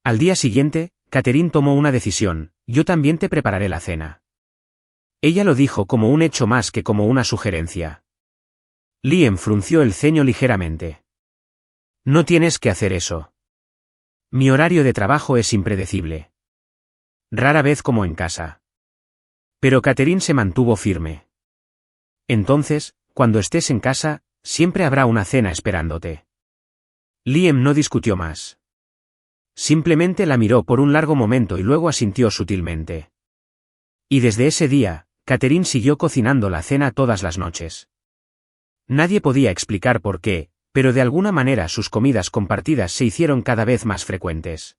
Al día siguiente, Catherine tomó una decisión: yo también te prepararé la cena. Ella lo dijo como un hecho más que como una sugerencia. Liam frunció el ceño ligeramente. No tienes que hacer eso. Mi horario de trabajo es impredecible. Rara vez como en casa. Pero Catherine se mantuvo firme. Entonces, cuando estés en casa, siempre habrá una cena esperándote. Liam no discutió más. Simplemente la miró por un largo momento y luego asintió sutilmente. Y desde ese día, Catherine siguió cocinando la cena todas las noches. Nadie podía explicar por qué, pero de alguna manera sus comidas compartidas se hicieron cada vez más frecuentes.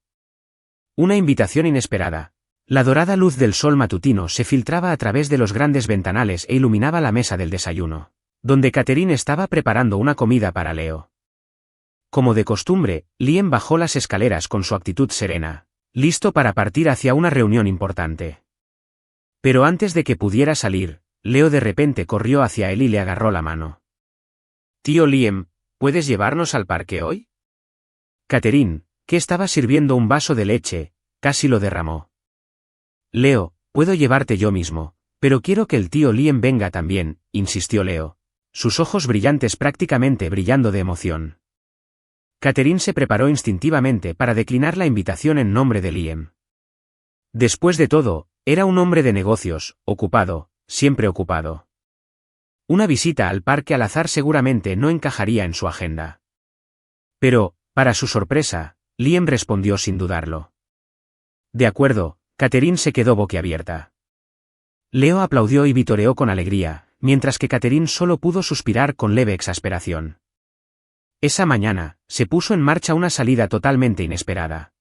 Una invitación inesperada. La dorada luz del sol matutino se filtraba a través de los grandes ventanales e iluminaba la mesa del desayuno, donde Catherine estaba preparando una comida para Leo. Como de costumbre, Liam bajó las escaleras con su actitud serena, listo para partir hacia una reunión importante. Pero antes de que pudiera salir, Leo de repente corrió hacia él y le agarró la mano. «Tío Liam, ¿puedes llevarnos al parque hoy?» Catherine, que estaba sirviendo un vaso de leche, casi lo derramó. «Leo, puedo llevarte yo mismo, pero quiero que el tío Liam venga también», insistió Leo, sus ojos brillantes prácticamente brillando de emoción. Catherine se preparó instintivamente para declinar la invitación en nombre de Liam. Después de todo, era un hombre de negocios, ocupado, siempre ocupado. Una visita al parque al azar seguramente no encajaría en su agenda. Pero, para su sorpresa, Liam respondió sin dudarlo. De acuerdo, Catherine se quedó boquiabierta. Leo aplaudió y vitoreó con alegría, mientras que Catherine solo pudo suspirar con leve exasperación. Esa mañana, se puso en marcha una salida totalmente inesperada.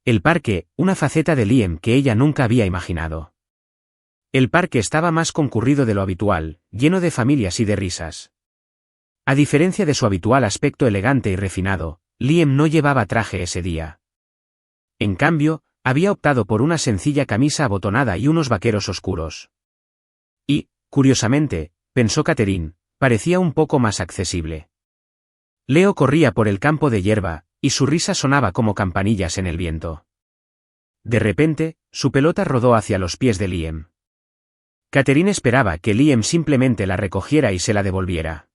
El parque, una faceta de Liam que ella nunca había imaginado. El parque estaba más concurrido de lo habitual, lleno de familias y de risas. A diferencia de su habitual aspecto elegante y refinado, Liam no llevaba traje ese día. En cambio, había optado por una sencilla camisa abotonada y unos vaqueros oscuros. Y, curiosamente, pensó Catherine, parecía un poco más accesible. Leo corría por el campo de hierba, y su risa sonaba como campanillas en el viento. De repente, su pelota rodó hacia los pies de Liam. Catherine esperaba que Liam simplemente la recogiera y se la devolviera.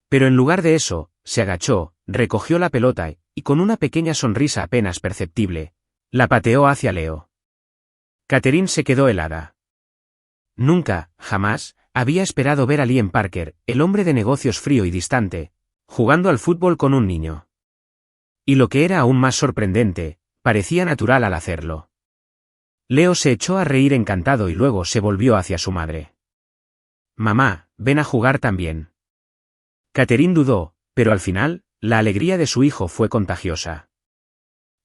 Pero en lugar de eso, se agachó, recogió la pelota y, con una pequeña sonrisa apenas perceptible, la pateó hacia Leo. Catherine se quedó helada. Nunca, jamás, había esperado ver a Liam Parker, el hombre de negocios frío y distante, jugando al fútbol con un niño. Y lo que era aún más sorprendente, parecía natural al hacerlo. Leo se echó a reír encantado y luego se volvió hacia su madre. «Mamá, ven a jugar también». Catherine dudó, pero al final, la alegría de su hijo fue contagiosa.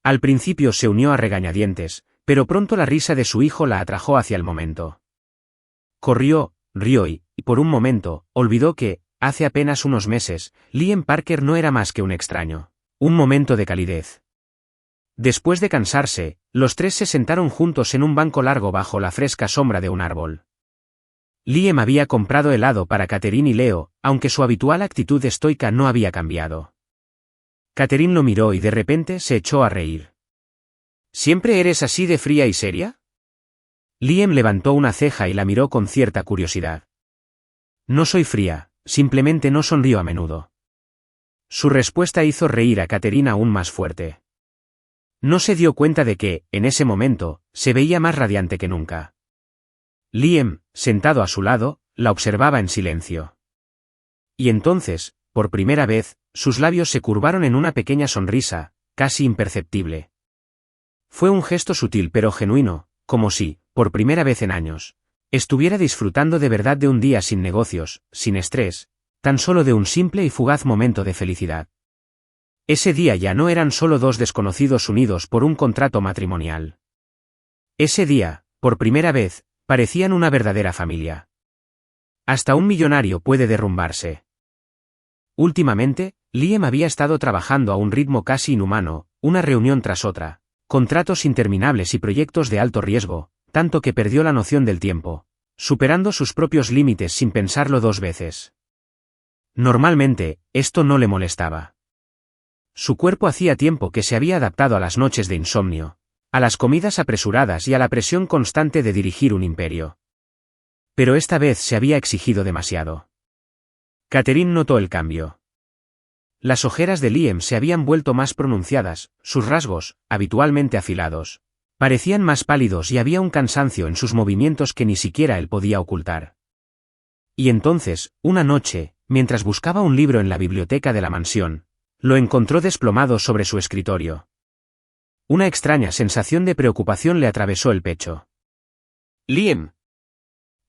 Al principio se unió a regañadientes, pero pronto la risa de su hijo la atrajo hacia el momento. Corrió, rió y, por un momento, olvidó que, hace apenas unos meses, Liam Parker no era más que un extraño. Un momento de calidez. Después de cansarse, los tres se sentaron juntos en un banco largo bajo la fresca sombra de un árbol. Liam había comprado helado para Catherine y Leo, aunque su habitual actitud estoica no había cambiado. Catherine lo miró y de repente se echó a reír. ¿Siempre eres así de fría y seria? Liam levantó una ceja y la miró con cierta curiosidad. No soy fría, simplemente no sonrío a menudo. Su respuesta hizo reír a Catherine aún más fuerte. No se dio cuenta de que, en ese momento, se veía más radiante que nunca. Liam, sentado a su lado, la observaba en silencio. Y entonces, por primera vez, sus labios se curvaron en una pequeña sonrisa, casi imperceptible. Fue un gesto sutil pero genuino, como si, por primera vez en años, estuviera disfrutando de verdad de un día sin negocios, sin estrés, tan solo de un simple y fugaz momento de felicidad. Ese día ya no eran solo dos desconocidos unidos por un contrato matrimonial. Ese día, por primera vez, parecían una verdadera familia. Hasta un millonario puede derrumbarse. Últimamente, Liam había estado trabajando a un ritmo casi inhumano, una reunión tras otra, contratos interminables y proyectos de alto riesgo, tanto que perdió la noción del tiempo, superando sus propios límites sin pensarlo dos veces. Normalmente, esto no le molestaba. Su cuerpo hacía tiempo que se había adaptado a las noches de insomnio, a las comidas apresuradas y a la presión constante de dirigir un imperio. Pero esta vez se había exigido demasiado. Catherine notó el cambio. Las ojeras de Liam se habían vuelto más pronunciadas, sus rasgos, habitualmente afilados, parecían más pálidos y había un cansancio en sus movimientos que ni siquiera él podía ocultar. Y entonces, una noche, mientras buscaba un libro en la biblioteca de la mansión, lo encontró desplomado sobre su escritorio. Una extraña sensación de preocupación le atravesó el pecho. «Liam»,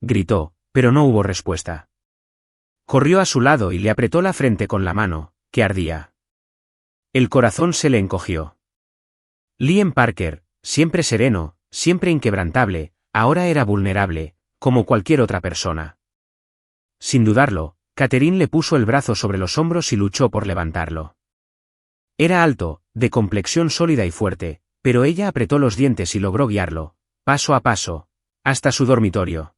gritó, pero no hubo respuesta. Corrió a su lado y le apretó la frente con la mano, que ardía. El corazón se le encogió. Liam Parker, siempre sereno, siempre inquebrantable, ahora era vulnerable, como cualquier otra persona. Sin dudarlo, Catherine le puso el brazo sobre los hombros y luchó por levantarlo. Era alto, de complexión sólida y fuerte, pero ella apretó los dientes y logró guiarlo, paso a paso, hasta su dormitorio.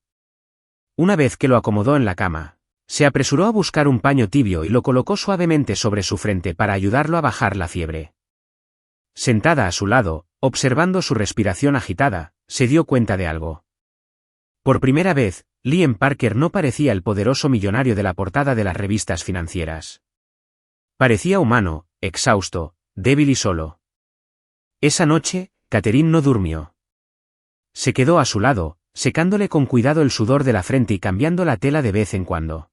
Una vez que lo acomodó en la cama, se apresuró a buscar un paño tibio y lo colocó suavemente sobre su frente para ayudarlo a bajar la fiebre. Sentada a su lado, observando su respiración agitada, se dio cuenta de algo. Por primera vez, Liam Parker no parecía el poderoso millonario de la portada de las revistas financieras. Parecía humano, exhausto, débil y solo. Esa noche, Catherine no durmió. Se quedó a su lado, secándole con cuidado el sudor de la frente y cambiando la tela de vez en cuando.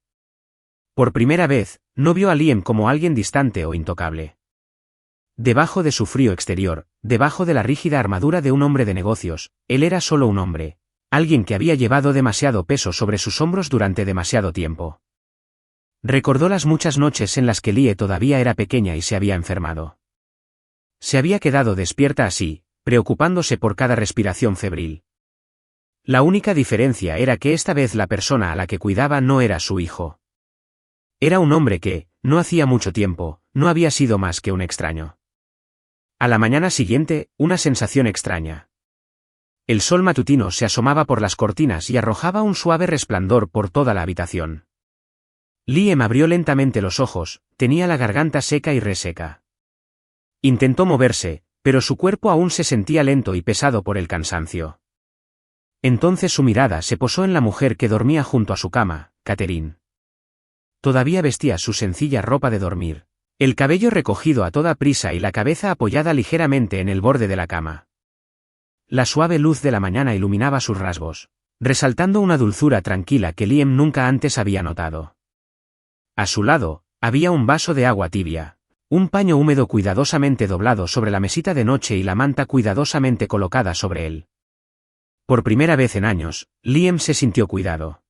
Por primera vez, no vio a Liam como alguien distante o intocable. Debajo de su frío exterior, debajo de la rígida armadura de un hombre de negocios, él era solo un hombre, alguien que había llevado demasiado peso sobre sus hombros durante demasiado tiempo. Recordó las muchas noches en las que Lie todavía era pequeña y se había enfermado. Se había quedado despierta así, preocupándose por cada respiración febril. La única diferencia era que esta vez la persona a la que cuidaba no era su hijo. Era un hombre que, no hacía mucho tiempo, no había sido más que un extraño. A la mañana siguiente, una sensación extraña. El sol matutino se asomaba por las cortinas y arrojaba un suave resplandor por toda la habitación. Liam abrió lentamente los ojos, tenía la garganta seca y reseca. Intentó moverse, pero su cuerpo aún se sentía lento y pesado por el cansancio. Entonces su mirada se posó en la mujer que dormía junto a su cama, Catherine. Todavía vestía su sencilla ropa de dormir, el cabello recogido a toda prisa y la cabeza apoyada ligeramente en el borde de la cama. La suave luz de la mañana iluminaba sus rasgos, resaltando una dulzura tranquila que Liam nunca antes había notado. A su lado, había un vaso de agua tibia, un paño húmedo cuidadosamente doblado sobre la mesita de noche y la manta cuidadosamente colocada sobre él. Por primera vez en años, Liam se sintió cuidado.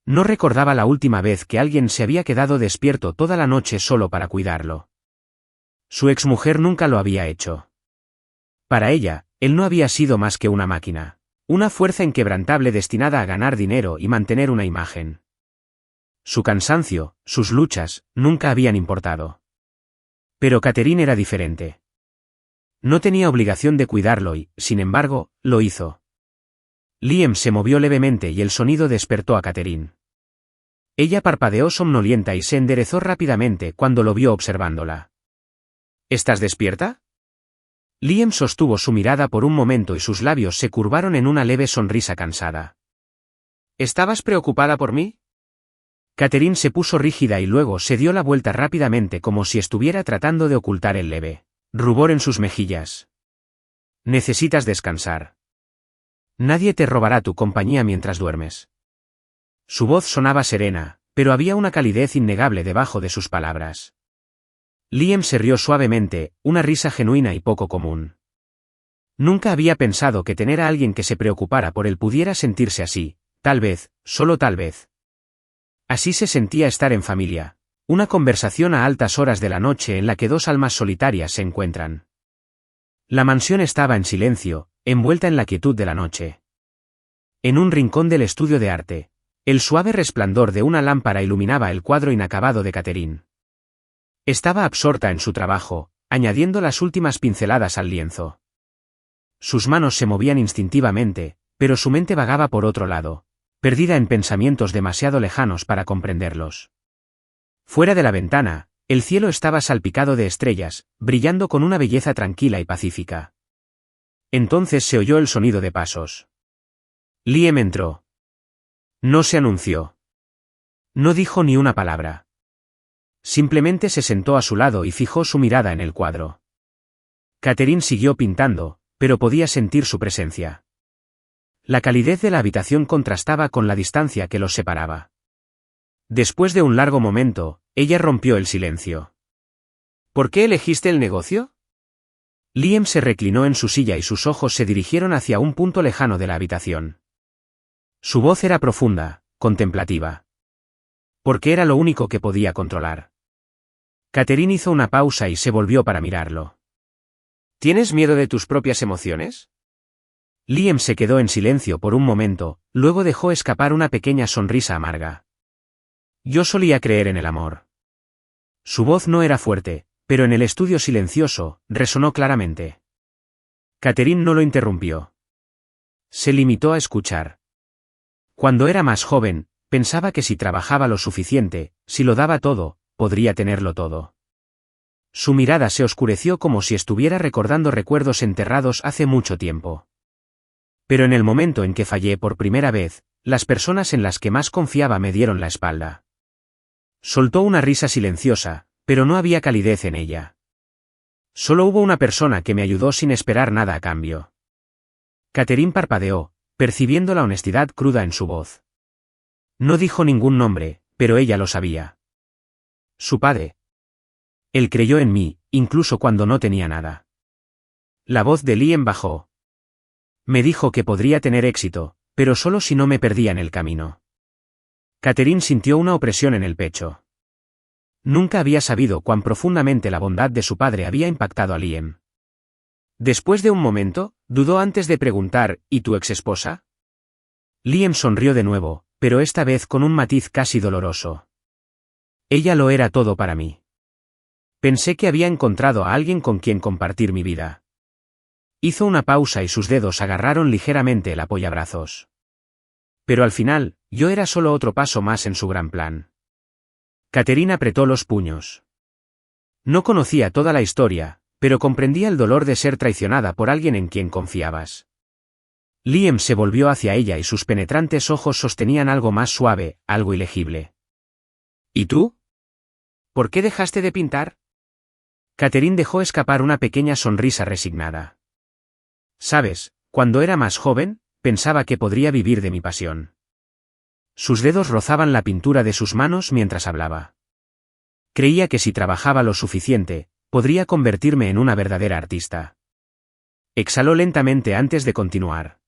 No recordaba la última vez que alguien se había quedado despierto toda la noche solo para cuidarlo. Su exmujer nunca lo había hecho. Para ella, él no había sido más que una máquina, una fuerza inquebrantable destinada a ganar dinero y mantener una imagen. Su cansancio, sus luchas, nunca habían importado. Pero Catherine era diferente. No tenía obligación de cuidarlo y, sin embargo, lo hizo. Liam se movió levemente y el sonido despertó a Catherine. Ella parpadeó somnolienta y se enderezó rápidamente cuando lo vio observándola. ¿Estás despierta? Liam sostuvo su mirada por un momento y sus labios se curvaron en una leve sonrisa cansada. ¿Estabas preocupada por mí? Catherine se puso rígida y luego se dio la vuelta rápidamente como si estuviera tratando de ocultar el leve rubor en sus mejillas. Necesitas descansar. Nadie te robará tu compañía mientras duermes. Su voz sonaba serena, pero había una calidez innegable debajo de sus palabras. Liam se rió suavemente, una risa genuina y poco común. Nunca había pensado que tener a alguien que se preocupara por él pudiera sentirse así, tal vez, solo tal vez. Así se sentía estar en familia, una conversación a altas horas de la noche en la que dos almas solitarias se encuentran. La mansión estaba en silencio, envuelta en la quietud de la noche. En un rincón del estudio de arte, el suave resplandor de una lámpara iluminaba el cuadro inacabado de Catherine. Estaba absorta en su trabajo, añadiendo las últimas pinceladas al lienzo. Sus manos se movían instintivamente, pero su mente vagaba por otro lado, perdida en pensamientos demasiado lejanos para comprenderlos. Fuera de la ventana, el cielo estaba salpicado de estrellas, brillando con una belleza tranquila y pacífica. Entonces se oyó el sonido de pasos. Liam entró. No se anunció. No dijo ni una palabra. Simplemente se sentó a su lado y fijó su mirada en el cuadro. Catherine siguió pintando, pero podía sentir su presencia. La calidez de la habitación contrastaba con la distancia que los separaba. Después de un largo momento, ella rompió el silencio. ¿Por qué elegiste el negocio? Liam se reclinó en su silla y sus ojos se dirigieron hacia un punto lejano de la habitación. Su voz era profunda, contemplativa. Porque era lo único que podía controlar. Catherine hizo una pausa y se volvió para mirarlo. ¿Tienes miedo de tus propias emociones? Liam se quedó en silencio por un momento, luego dejó escapar una pequeña sonrisa amarga. Yo solía creer en el amor. Su voz no era fuerte, pero en el estudio silencioso, resonó claramente. Catherine no lo interrumpió. Se limitó a escuchar. Cuando era más joven, pensaba que si trabajaba lo suficiente, si lo daba todo, podría tenerlo todo. Su mirada se oscureció como si estuviera recordando recuerdos enterrados hace mucho tiempo. Pero en el momento en que fallé por primera vez, las personas en las que más confiaba me dieron la espalda. Soltó una risa silenciosa, pero no había calidez en ella. Solo hubo una persona que me ayudó sin esperar nada a cambio. Catherine parpadeó, percibiendo la honestidad cruda en su voz. No dijo ningún nombre, pero ella lo sabía. Su padre. Él creyó en mí, incluso cuando no tenía nada. La voz de Liam bajó. Me dijo que podría tener éxito, pero solo si no me perdía en el camino. Catherine sintió una opresión en el pecho. Nunca había sabido cuán profundamente la bondad de su padre había impactado a Liam. Después de un momento, dudó antes de preguntar, ¿y tu exesposa? Liam sonrió de nuevo, pero esta vez con un matiz casi doloroso. Ella lo era todo para mí. Pensé que había encontrado a alguien con quien compartir mi vida. Hizo una pausa y sus dedos agarraron ligeramente el apoyabrazos. Pero al final, yo era solo otro paso más en su gran plan. Catherine apretó los puños. No conocía toda la historia, pero comprendía el dolor de ser traicionada por alguien en quien confiabas. Liam se volvió hacia ella y sus penetrantes ojos sostenían algo más suave, algo ilegible. ¿Y tú? ¿Por qué dejaste de pintar? Catherine dejó escapar una pequeña sonrisa resignada. Sabes, cuando era más joven, pensaba que podría vivir de mi pasión. Sus dedos rozaban la pintura de sus manos mientras hablaba. Creía que si trabajaba lo suficiente, podría convertirme en una verdadera artista. Exhaló lentamente antes de continuar.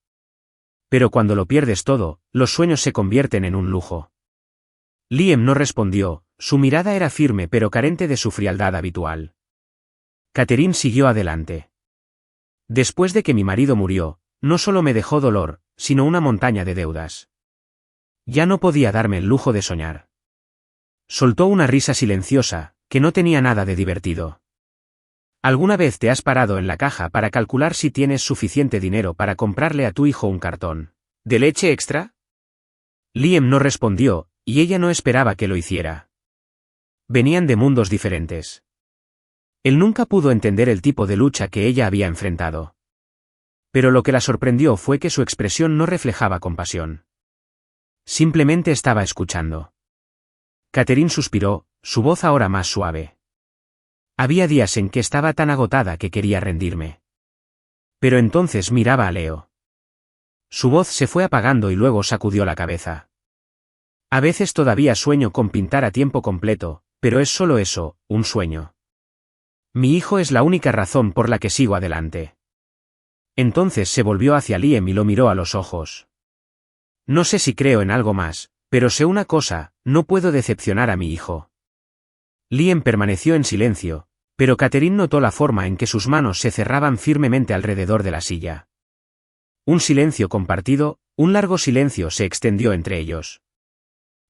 Pero cuando lo pierdes todo, los sueños se convierten en un lujo. Liam no respondió, su mirada era firme pero carente de su frialdad habitual. Catherine siguió adelante. Después de que mi marido murió, no solo me dejó dolor, sino una montaña de deudas. Ya no podía darme el lujo de soñar. Soltó una risa silenciosa, que no tenía nada de divertido. ¿Alguna vez te has parado en la caja para calcular si tienes suficiente dinero para comprarle a tu hijo un cartón de leche extra? Liam no respondió, y ella no esperaba que lo hiciera. Venían de mundos diferentes. Él nunca pudo entender el tipo de lucha que ella había enfrentado. Pero lo que la sorprendió fue que su expresión no reflejaba compasión. Simplemente estaba escuchando. Catherine suspiró, su voz ahora más suave. Había días en que estaba tan agotada que quería rendirme. Pero entonces miraba a Leo. Su voz se fue apagando y luego sacudió la cabeza. A veces todavía sueño con pintar a tiempo completo, pero es solo eso, un sueño. Mi hijo es la única razón por la que sigo adelante. Entonces se volvió hacia Liam y lo miró a los ojos. No sé si creo en algo más, pero sé una cosa, no puedo decepcionar a mi hijo. Liam permaneció en silencio, pero Catherine notó la forma en que sus manos se cerraban firmemente alrededor de la silla. Un silencio compartido, un largo silencio se extendió entre ellos.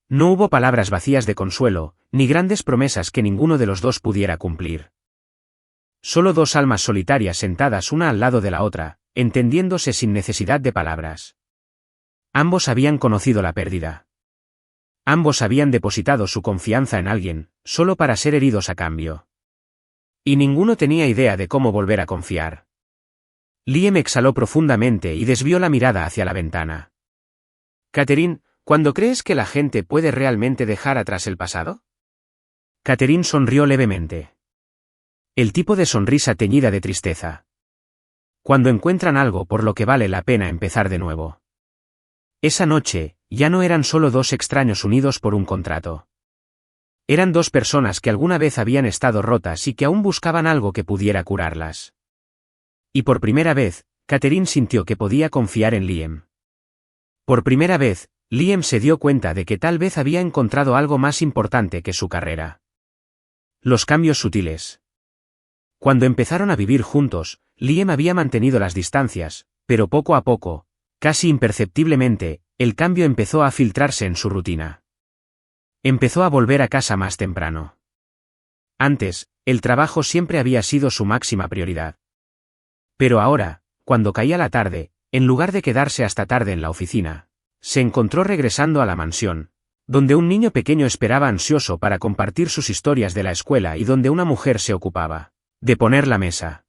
No hubo palabras vacías de consuelo, ni grandes promesas que ninguno de los dos pudiera cumplir. Solo dos almas solitarias sentadas una al lado de la otra, entendiéndose sin necesidad de palabras. Ambos habían conocido la pérdida. Ambos habían depositado su confianza en alguien, solo para ser heridos a cambio. Y ninguno tenía idea de cómo volver a confiar. Liam exhaló profundamente y desvió la mirada hacia la ventana. Catherine, ¿cuándo crees que la gente puede realmente dejar atrás el pasado? Catherine sonrió levemente. El tipo de sonrisa teñida de tristeza. Cuando encuentran algo por lo que vale la pena empezar de nuevo. Esa noche, ya no eran solo dos extraños unidos por un contrato. Eran dos personas que alguna vez habían estado rotas y que aún buscaban algo que pudiera curarlas. Y por primera vez, Catherine sintió que podía confiar en Liam. Por primera vez, Liam se dio cuenta de que tal vez había encontrado algo más importante que su carrera. Los cambios sutiles. Cuando empezaron a vivir juntos, Liam había mantenido las distancias, pero poco a poco, casi imperceptiblemente, el cambio empezó a filtrarse en su rutina. Empezó a volver a casa más temprano. Antes, el trabajo siempre había sido su máxima prioridad. Pero ahora, cuando caía la tarde, en lugar de quedarse hasta tarde en la oficina, se encontró regresando a la mansión, donde un niño pequeño esperaba ansioso para compartir sus historias de la escuela y donde una mujer se ocupaba de poner la mesa.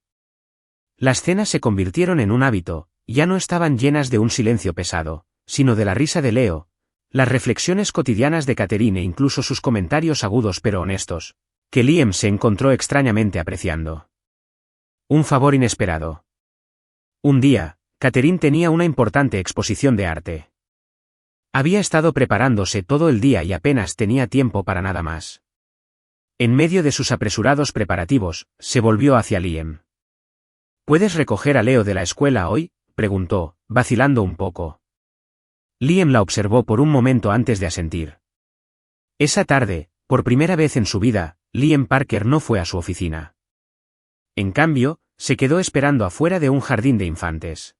Las cenas se convirtieron en un hábito, ya no estaban llenas de un silencio pesado, sino de la risa de Leo, las reflexiones cotidianas de Catherine e incluso sus comentarios agudos pero honestos, que Liam se encontró extrañamente apreciando. Un favor inesperado. Un día, Catherine tenía una importante exposición de arte. Había estado preparándose todo el día y apenas tenía tiempo para nada más. En medio de sus apresurados preparativos, se volvió hacia Liam. ¿Puedes recoger a Leo de la escuela hoy?, preguntó, vacilando un poco. Liam la observó por un momento antes de asentir. Esa tarde, por primera vez en su vida, Liam Parker no fue a su oficina. En cambio, se quedó esperando afuera de un jardín de infantes.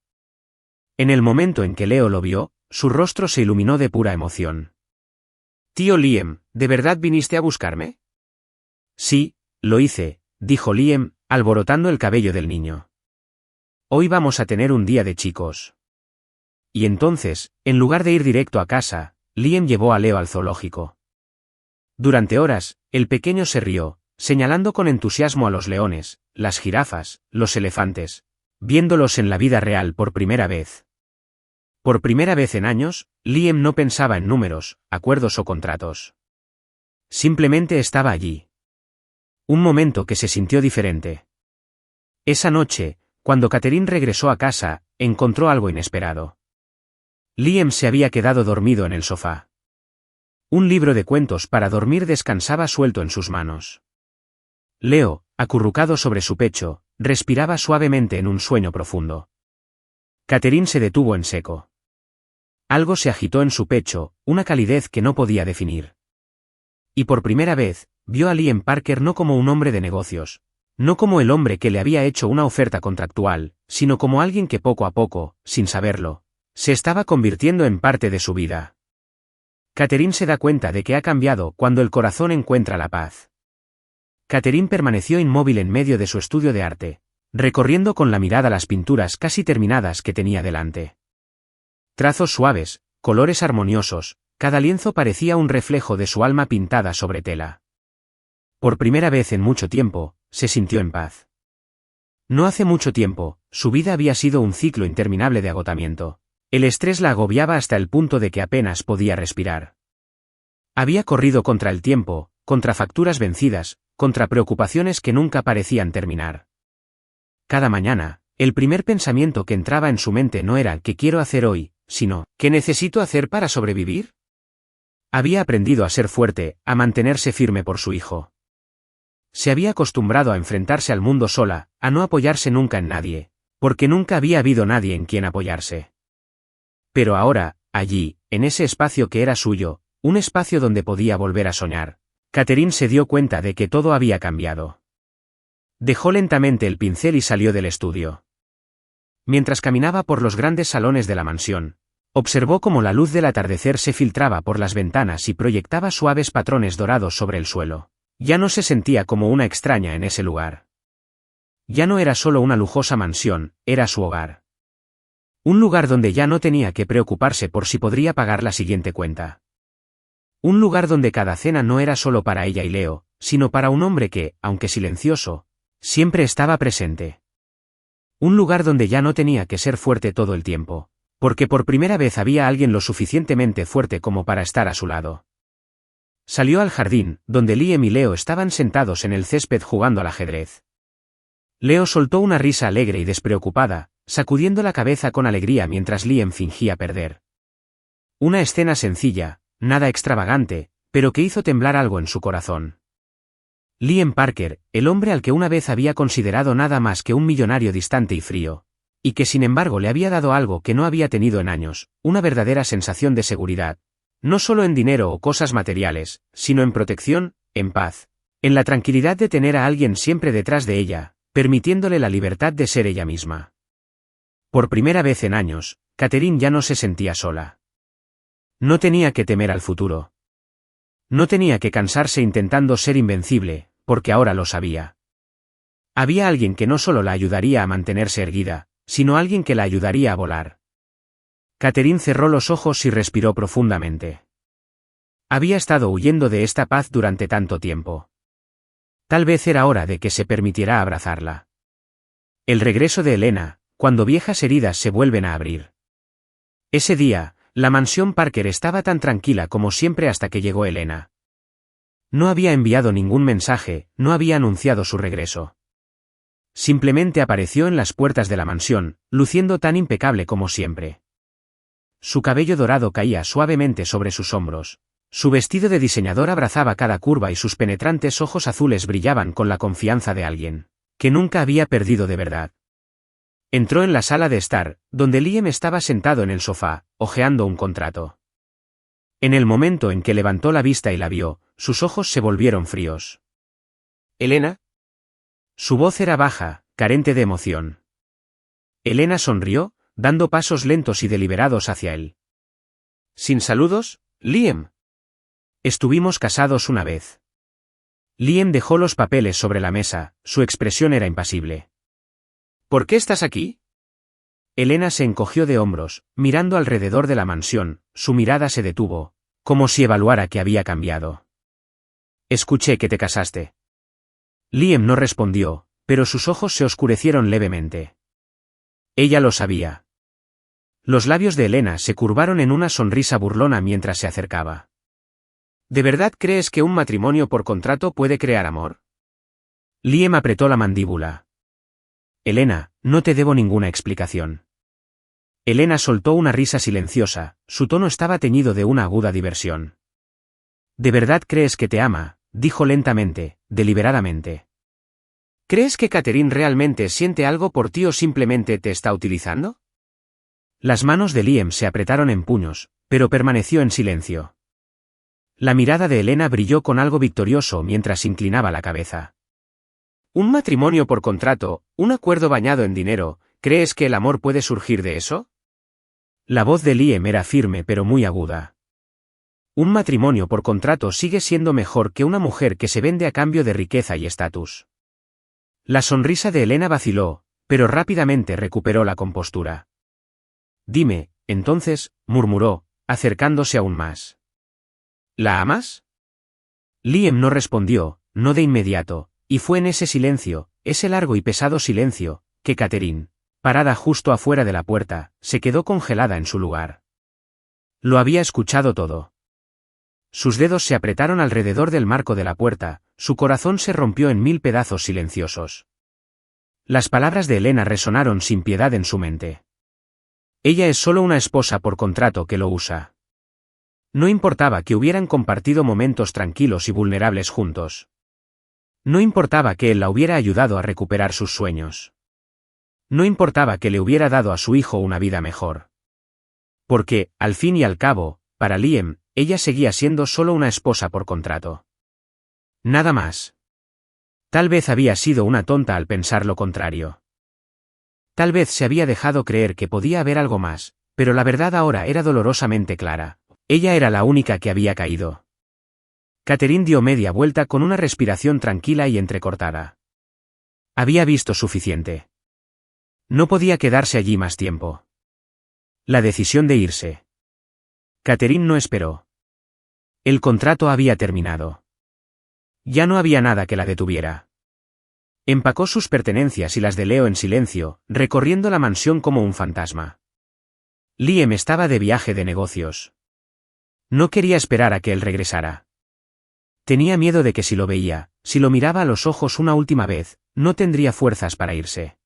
En el momento en que Leo lo vio, su rostro se iluminó de pura emoción. «Tío Liam, ¿de verdad viniste a buscarme?» «Sí, lo hice», dijo Liam, alborotando el cabello del niño. «Hoy vamos a tener un día de chicos». Y entonces, en lugar de ir directo a casa, Liam llevó a Leo al zoológico. Durante horas, el pequeño se rió, señalando con entusiasmo a los leones, las jirafas, los elefantes, viéndolos en la vida real por primera vez. Por primera vez en años, Liam no pensaba en números, acuerdos o contratos. Simplemente estaba allí. Un momento que se sintió diferente. Esa noche, cuando Catherine regresó a casa, encontró algo inesperado. Liam se había quedado dormido en el sofá. Un libro de cuentos para dormir descansaba suelto en sus manos. Leo, acurrucado sobre su pecho, respiraba suavemente en un sueño profundo. Catherine se detuvo en seco. Algo se agitó en su pecho, una calidez que no podía definir. Y por primera vez, vio a Liam Parker no como un hombre de negocios, no como el hombre que le había hecho una oferta contractual, sino como alguien que poco a poco, sin saberlo, se estaba convirtiendo en parte de su vida. Catherine se da cuenta de que ha cambiado cuando el corazón encuentra la paz. Catherine permaneció inmóvil en medio de su estudio de arte, recorriendo con la mirada las pinturas casi terminadas que tenía delante. Trazos suaves, colores armoniosos, cada lienzo parecía un reflejo de su alma pintada sobre tela. Por primera vez en mucho tiempo, se sintió en paz. No hace mucho tiempo, su vida había sido un ciclo interminable de agotamiento. El estrés la agobiaba hasta el punto de que apenas podía respirar. Había corrido contra el tiempo, contra facturas vencidas, contra preocupaciones que nunca parecían terminar. Cada mañana, el primer pensamiento que entraba en su mente no era «¿qué quiero hacer hoy?», sino «¿qué necesito hacer para sobrevivir?». Había aprendido a ser fuerte, a mantenerse firme por su hijo. Se había acostumbrado a enfrentarse al mundo sola, a no apoyarse nunca en nadie, porque nunca había habido nadie en quien apoyarse. Pero ahora, allí, en ese espacio que era suyo, un espacio donde podía volver a soñar, Catherine se dio cuenta de que todo había cambiado. Dejó lentamente el pincel y salió del estudio. Mientras caminaba por los grandes salones de la mansión, observó cómo la luz del atardecer se filtraba por las ventanas y proyectaba suaves patrones dorados sobre el suelo. Ya no se sentía como una extraña en ese lugar. Ya no era solo una lujosa mansión, era su hogar. Un lugar donde ya no tenía que preocuparse por si podría pagar la siguiente cuenta. Un lugar donde cada cena no era solo para ella y Leo, sino para un hombre que, aunque silencioso, siempre estaba presente. Un lugar donde ya no tenía que ser fuerte todo el tiempo, porque por primera vez había alguien lo suficientemente fuerte como para estar a su lado. Salió al jardín, donde Liam y Leo estaban sentados en el césped jugando al ajedrez. Leo soltó una risa alegre y despreocupada, sacudiendo la cabeza con alegría mientras Liam fingía perder. Una escena sencilla, nada extravagante, pero que hizo temblar algo en su corazón. Liam Parker, el hombre al que una vez había considerado nada más que un millonario distante y frío, y que sin embargo le había dado algo que no había tenido en años, una verdadera sensación de seguridad. No solo en dinero o cosas materiales, sino en protección, en paz. En la tranquilidad de tener a alguien siempre detrás de ella, permitiéndole la libertad de ser ella misma. Por primera vez en años, Catherine ya no se sentía sola. No tenía que temer al futuro. No tenía que cansarse intentando ser invencible, porque ahora lo sabía. Había alguien que no solo la ayudaría a mantenerse erguida, sino alguien que la ayudaría a volar. Catherine cerró los ojos y respiró profundamente. Había estado huyendo de esta paz durante tanto tiempo. Tal vez era hora de que se permitiera abrazarla. El regreso de Elena, cuando viejas heridas se vuelven a abrir. Ese día, la mansión Parker estaba tan tranquila como siempre hasta que llegó Elena. No había enviado ningún mensaje, no había anunciado su regreso. Simplemente apareció en las puertas de la mansión, luciendo tan impecable como siempre. Su cabello dorado caía suavemente sobre sus hombros. Su vestido de diseñador abrazaba cada curva y sus penetrantes ojos azules brillaban con la confianza de alguien que nunca había perdido de verdad. Entró en la sala de estar, donde Liam estaba sentado en el sofá, hojeando un contrato. En el momento en que levantó la vista y la vio, sus ojos se volvieron fríos. ¿Elena? Su voz era baja, carente de emoción. Elena sonrió, dando pasos lentos y deliberados hacia él. ¿Sin saludos, Liam? Estuvimos casados una vez. Liam dejó los papeles sobre la mesa, su expresión era impasible. ¿Por qué estás aquí? Elena se encogió de hombros, mirando alrededor de la mansión, su mirada se detuvo, como si evaluara que había cambiado. Escuché que te casaste. Liam no respondió, pero sus ojos se oscurecieron levemente. Ella lo sabía. Los labios de Elena se curvaron en una sonrisa burlona mientras se acercaba. ¿De verdad crees que un matrimonio por contrato puede crear amor? Liam apretó la mandíbula. Elena, no te debo ninguna explicación. Elena soltó una risa silenciosa, su tono estaba teñido de una aguda diversión. ¿De verdad crees que te ama?, dijo lentamente, deliberadamente. ¿Crees que Catherine realmente siente algo por ti o simplemente te está utilizando? Las manos de Liam se apretaron en puños, pero permaneció en silencio. La mirada de Elena brilló con algo victorioso mientras inclinaba la cabeza. ¿Un matrimonio por contrato, un acuerdo bañado en dinero, crees que el amor puede surgir de eso? La voz de Liam era firme pero muy aguda. Un matrimonio por contrato sigue siendo mejor que una mujer que se vende a cambio de riqueza y estatus. La sonrisa de Elena vaciló, pero rápidamente recuperó la compostura. Dime, entonces, murmuró, acercándose aún más. ¿La amas? Liam no respondió, no de inmediato, y fue en ese silencio, ese largo y pesado silencio, que Catherine, parada justo afuera de la puerta, se quedó congelada en su lugar. Lo había escuchado todo. Sus dedos se apretaron alrededor del marco de la puerta, su corazón se rompió en 1000 pedazos silenciosos. Las palabras de Elena resonaron sin piedad en su mente. Ella es solo una esposa por contrato que lo usa. No importaba que hubieran compartido momentos tranquilos y vulnerables juntos. No importaba que él la hubiera ayudado a recuperar sus sueños. No importaba que le hubiera dado a su hijo una vida mejor. Porque, al fin y al cabo, para Liam, ella seguía siendo solo una esposa por contrato. Nada más. Tal vez había sido una tonta al pensar lo contrario. Tal vez se había dejado creer que podía haber algo más, pero la verdad ahora era dolorosamente clara. Ella era la única que había caído. Catherine dio media vuelta con una respiración tranquila y entrecortada. Había visto suficiente. No podía quedarse allí más tiempo. La decisión de irse. Catherine no esperó. El contrato había terminado. Ya no había nada que la detuviera. Empacó sus pertenencias y las de Leo en silencio, recorriendo la mansión como un fantasma. Liam estaba de viaje de negocios. No quería esperar a que él regresara. Tenía miedo de que si lo veía, si lo miraba a los ojos una última vez, no tendría fuerzas para irse.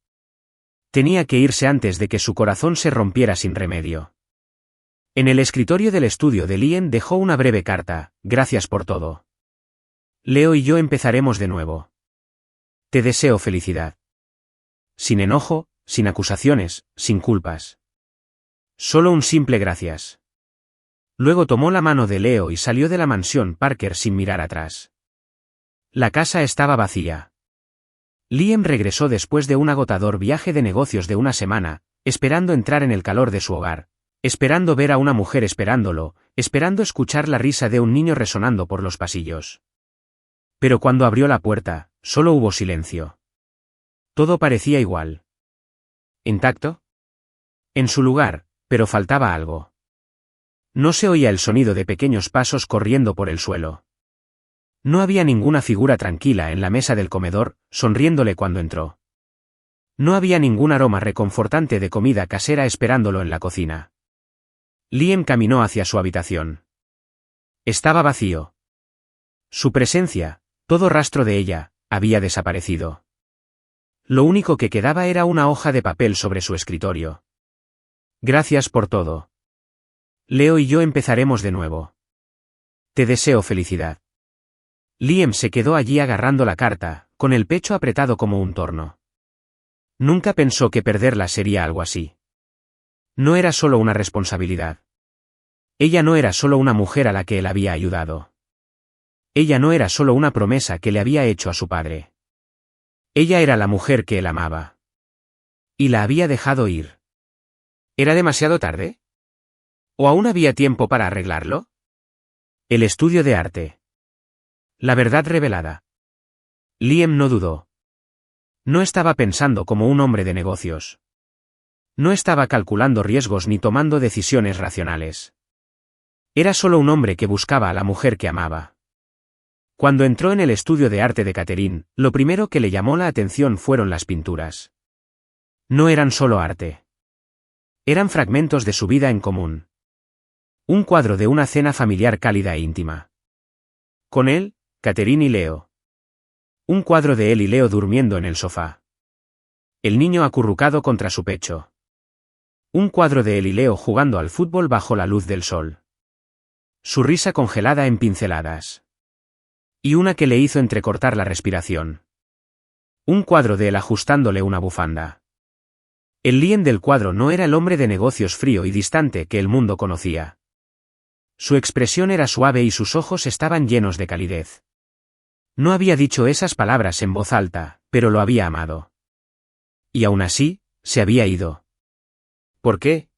Tenía que irse antes de que su corazón se rompiera sin remedio. En el escritorio del estudio de Liam dejó una breve carta: gracias por todo. Leo y yo empezaremos de nuevo. Te deseo felicidad. Sin enojo, sin acusaciones, sin culpas. Solo un simple gracias. Luego tomó la mano de Leo y salió de la mansión Parker sin mirar atrás. La casa estaba vacía. Liam regresó después de un agotador viaje de negocios de una semana, esperando entrar en el calor de su hogar, esperando ver a una mujer esperándolo, esperando escuchar la risa de un niño resonando por los pasillos. Pero cuando abrió la puerta, solo hubo silencio. Todo parecía igual. ¿Intacto? En su lugar, pero faltaba algo. No se oía el sonido de pequeños pasos corriendo por el suelo. No había ninguna figura tranquila en la mesa del comedor, sonriéndole cuando entró. No había ningún aroma reconfortante de comida casera esperándolo en la cocina. Liam caminó hacia su habitación. Estaba vacío. Su presencia, todo rastro de ella, había desaparecido. Lo único que quedaba era una hoja de papel sobre su escritorio. Gracias por todo. Leo y yo empezaremos de nuevo. Te deseo felicidad. Liam se quedó allí agarrando la carta, con el pecho apretado como un torno. Nunca pensó que perderla sería algo así. No era solo una responsabilidad. Ella no era solo una mujer a la que él había ayudado. Ella no era solo una promesa que le había hecho a su padre. Ella era la mujer que él amaba. Y la había dejado ir. ¿Era demasiado tarde? ¿O aún había tiempo para arreglarlo? El estudio de arte. La verdad revelada. Liam no dudó. No estaba pensando como un hombre de negocios. No estaba calculando riesgos ni tomando decisiones racionales. Era solo un hombre que buscaba a la mujer que amaba. Cuando entró en el estudio de arte de Catherine, lo primero que le llamó la atención fueron las pinturas. No eran solo arte. Eran fragmentos de su vida en común. Un cuadro de una cena familiar cálida e íntima. Con él, Catherine y Leo. Un cuadro de él y Leo durmiendo en el sofá. El niño acurrucado contra su pecho. Un cuadro de él y Leo jugando al fútbol bajo la luz del sol. Su risa congelada en pinceladas. Y una que le hizo entrecortar la respiración. Un cuadro de él ajustándole una bufanda. El Liam del cuadro no era el hombre de negocios frío y distante que el mundo conocía. Su expresión era suave y sus ojos estaban llenos de calidez. No había dicho esas palabras en voz alta, pero lo había amado. Y aún así, se había ido. ¿Por qué?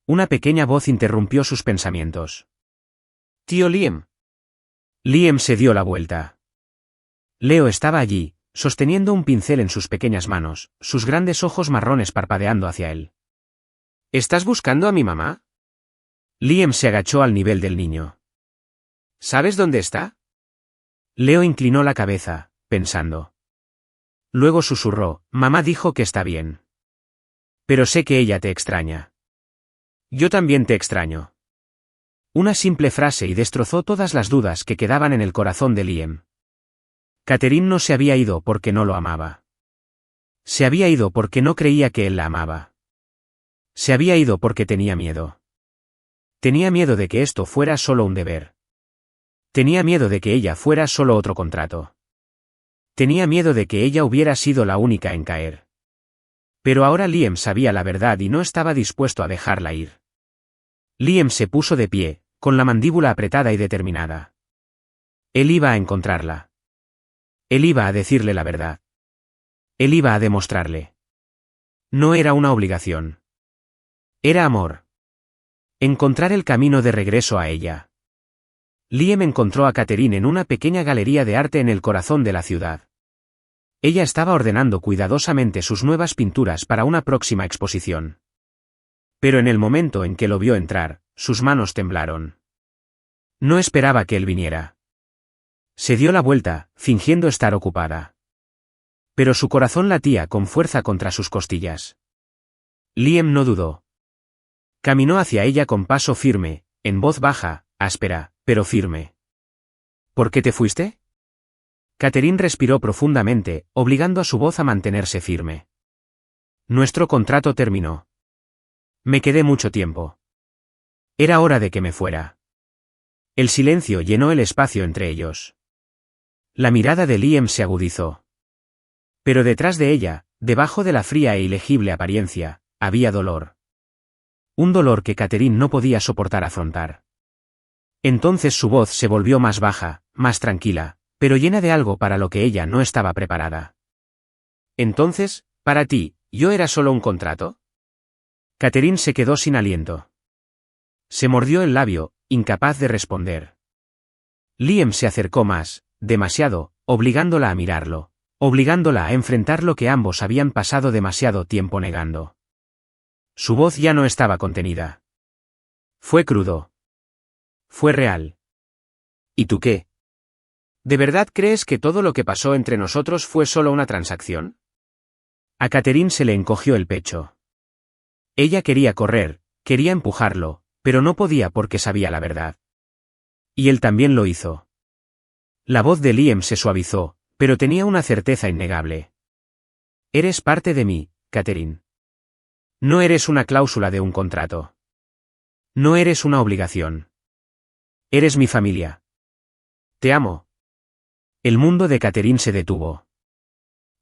Una pequeña voz interrumpió sus pensamientos. Tío Liam. Liam se dio la vuelta. Leo estaba allí, sosteniendo un pincel en sus pequeñas manos, sus grandes ojos marrones parpadeando hacia él. ¿Estás buscando a mi mamá? Liam se agachó al nivel del niño. ¿Sabes dónde está? Leo inclinó la cabeza, pensando. Luego susurró, mamá dijo que está bien. Pero sé que ella te extraña. Yo también te extraño. Una simple frase y destrozó todas las dudas que quedaban en el corazón de Liam. Catherine no se había ido porque no lo amaba. Se había ido porque no creía que él la amaba. Se había ido porque tenía miedo. Tenía miedo de que esto fuera solo un deber. Tenía miedo de que ella fuera solo otro contrato. Tenía miedo de que ella hubiera sido la única en caer. Pero ahora Liam sabía la verdad y no estaba dispuesto a dejarla ir. Liam se puso de pie, con la mandíbula apretada y determinada. Él iba a encontrarla. Él iba a decirle la verdad. Él iba a demostrarle. No era una obligación. Era amor. Encontrar el camino de regreso a ella. Liam encontró a Catherine en una pequeña galería de arte en el corazón de la ciudad. Ella estaba ordenando cuidadosamente sus nuevas pinturas para una próxima exposición. Pero en el momento en que lo vio entrar, sus manos temblaron. No esperaba que él viniera. Se dio la vuelta, fingiendo estar ocupada. Pero su corazón latía con fuerza contra sus costillas. Liam no dudó. Caminó hacia ella con paso firme, en voz baja, áspera, pero firme. ¿Por qué te fuiste? Catherine respiró profundamente, obligando a su voz a mantenerse firme. Nuestro contrato terminó. Me quedé mucho tiempo. Era hora de que me fuera. El silencio llenó el espacio entre ellos. La mirada de Liam se agudizó. Pero detrás de ella, debajo de la fría e ilegible apariencia, había dolor. Un dolor que Catherine no podía soportar afrontar. Entonces su voz se volvió más baja, más tranquila, pero llena de algo para lo que ella no estaba preparada. Entonces, para ti, ¿yo era solo un contrato? Catherine se quedó sin aliento. Se mordió el labio, incapaz de responder. Liam se acercó más, demasiado, obligándola a mirarlo, obligándola a enfrentar lo que ambos habían pasado demasiado tiempo negando. Su voz ya no estaba contenida. Fue crudo. Fue real. ¿Y tú qué? ¿De verdad crees que todo lo que pasó entre nosotros fue solo una transacción? A Catherine se le encogió el pecho. Ella quería correr, quería empujarlo, pero no podía porque sabía la verdad. Y él también lo hizo. La voz de Liam se suavizó, pero tenía una certeza innegable. Eres parte de mí, Catherine. No eres una cláusula de un contrato. No eres una obligación. Eres mi familia. Te amo. El mundo de Catherine se detuvo.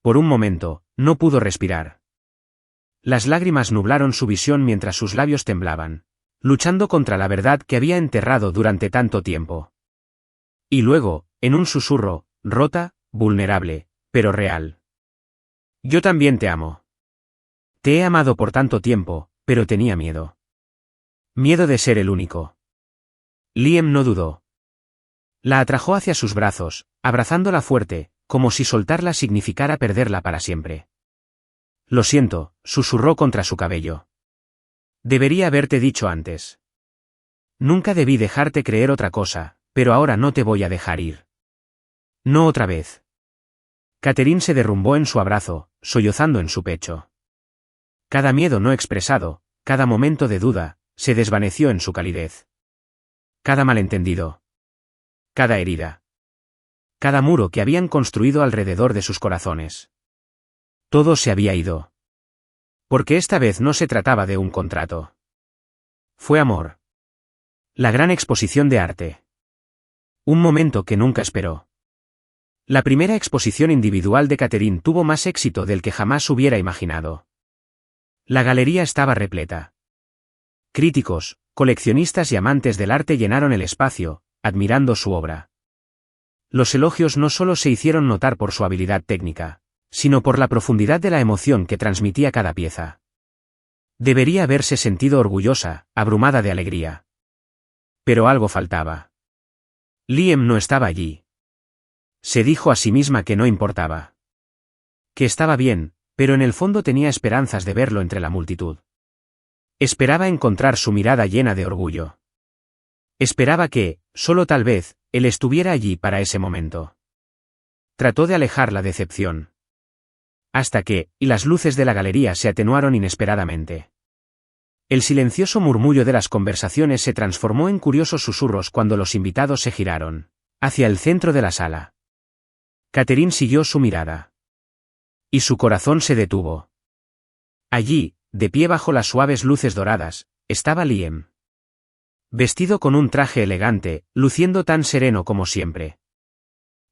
Por un momento, no pudo respirar. Las lágrimas nublaron su visión mientras sus labios temblaban, luchando contra la verdad que había enterrado durante tanto tiempo. Y luego, en un susurro, rota, vulnerable, pero real. Yo también te amo. Te he amado por tanto tiempo, pero tenía miedo. Miedo de ser el único. Liam no dudó. La atrajo hacia sus brazos, abrazándola fuerte, como si soltarla significara perderla para siempre. Lo siento, susurró contra su cabello. Debería haberte dicho antes. Nunca debí dejarte creer otra cosa, pero ahora no te voy a dejar ir. No otra vez. Catherine se derrumbó en su abrazo, sollozando en su pecho. Cada miedo no expresado, cada momento de duda, se desvaneció en su calidez. Cada malentendido. Cada herida. Cada muro que habían construido alrededor de sus corazones. Todo se había ido. Porque esta vez no se trataba de un contrato. Fue amor. La gran exposición de arte. Un momento que nunca esperó. La primera exposición individual de Catherine tuvo más éxito del que jamás hubiera imaginado. La galería estaba repleta. Críticos, coleccionistas y amantes del arte llenaron el espacio, admirando su obra. Los elogios no solo se hicieron notar por su habilidad técnica, sino por la profundidad de la emoción que transmitía cada pieza. Debería haberse sentido orgullosa, abrumada de alegría. Pero algo faltaba. Liam no estaba allí. Se dijo a sí misma que no importaba. Que estaba bien, pero en el fondo tenía esperanzas de verlo entre la multitud. Esperaba encontrar su mirada llena de orgullo. Esperaba que, solo tal vez, él estuviera allí para ese momento. Trató de alejar la decepción. Hasta que, y las luces de la galería se atenuaron inesperadamente. El silencioso murmullo de las conversaciones se transformó en curiosos susurros cuando los invitados se giraron hacia el centro de la sala. Catherine siguió su mirada. Y su corazón se detuvo. Allí, de pie bajo las suaves luces doradas, estaba Liam. Vestido con un traje elegante, luciendo tan sereno como siempre.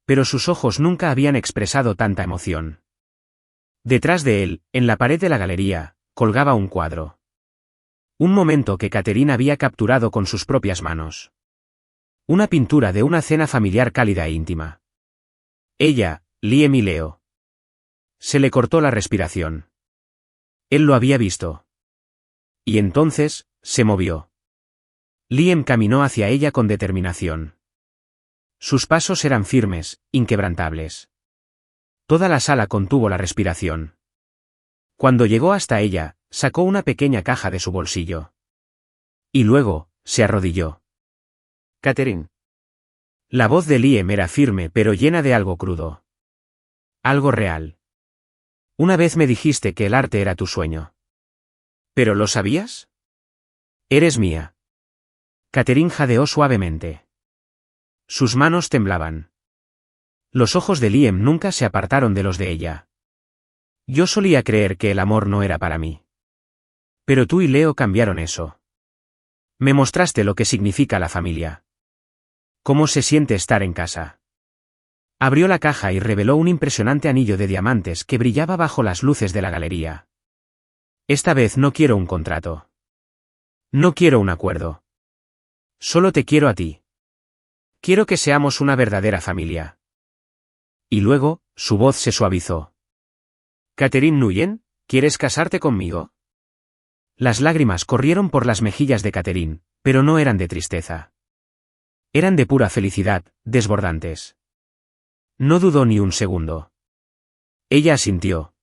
Pero sus ojos nunca habían expresado tanta emoción. Detrás de él, en la pared de la galería, colgaba un cuadro. Un momento que Catherine había capturado con sus propias manos. Una pintura de una cena familiar cálida e íntima. Ella, Liam y Leo. Se le cortó la respiración. Él lo había visto. Y entonces, se movió. Liam caminó hacia ella con determinación. Sus pasos eran firmes, inquebrantables. Toda la sala contuvo la respiración. Cuando llegó hasta ella, sacó una pequeña caja de su bolsillo. Y luego, se arrodilló. Catherine. La voz de Liam era firme pero llena de algo crudo. Algo real. Una vez me dijiste que el arte era tu sueño. ¿Pero lo sabías? Eres mía. Catherine jadeó suavemente. Sus manos temblaban. Los ojos de Liam nunca se apartaron de los de ella. Yo solía creer que el amor no era para mí. Pero tú y Leo cambiaron eso. Me mostraste lo que significa la familia. ¿Cómo se siente estar en casa? Abrió la caja y reveló un impresionante anillo de diamantes que brillaba bajo las luces de la galería. Esta vez no quiero un contrato. No quiero un acuerdo. Solo te quiero a ti. Quiero que seamos una verdadera familia. Y luego, su voz se suavizó. Catherine Nguyen, ¿quieres casarte conmigo? Las lágrimas corrieron por las mejillas de Catherine, pero no eran de tristeza. Eran de pura felicidad, desbordantes. No dudó ni un segundo. Ella asintió.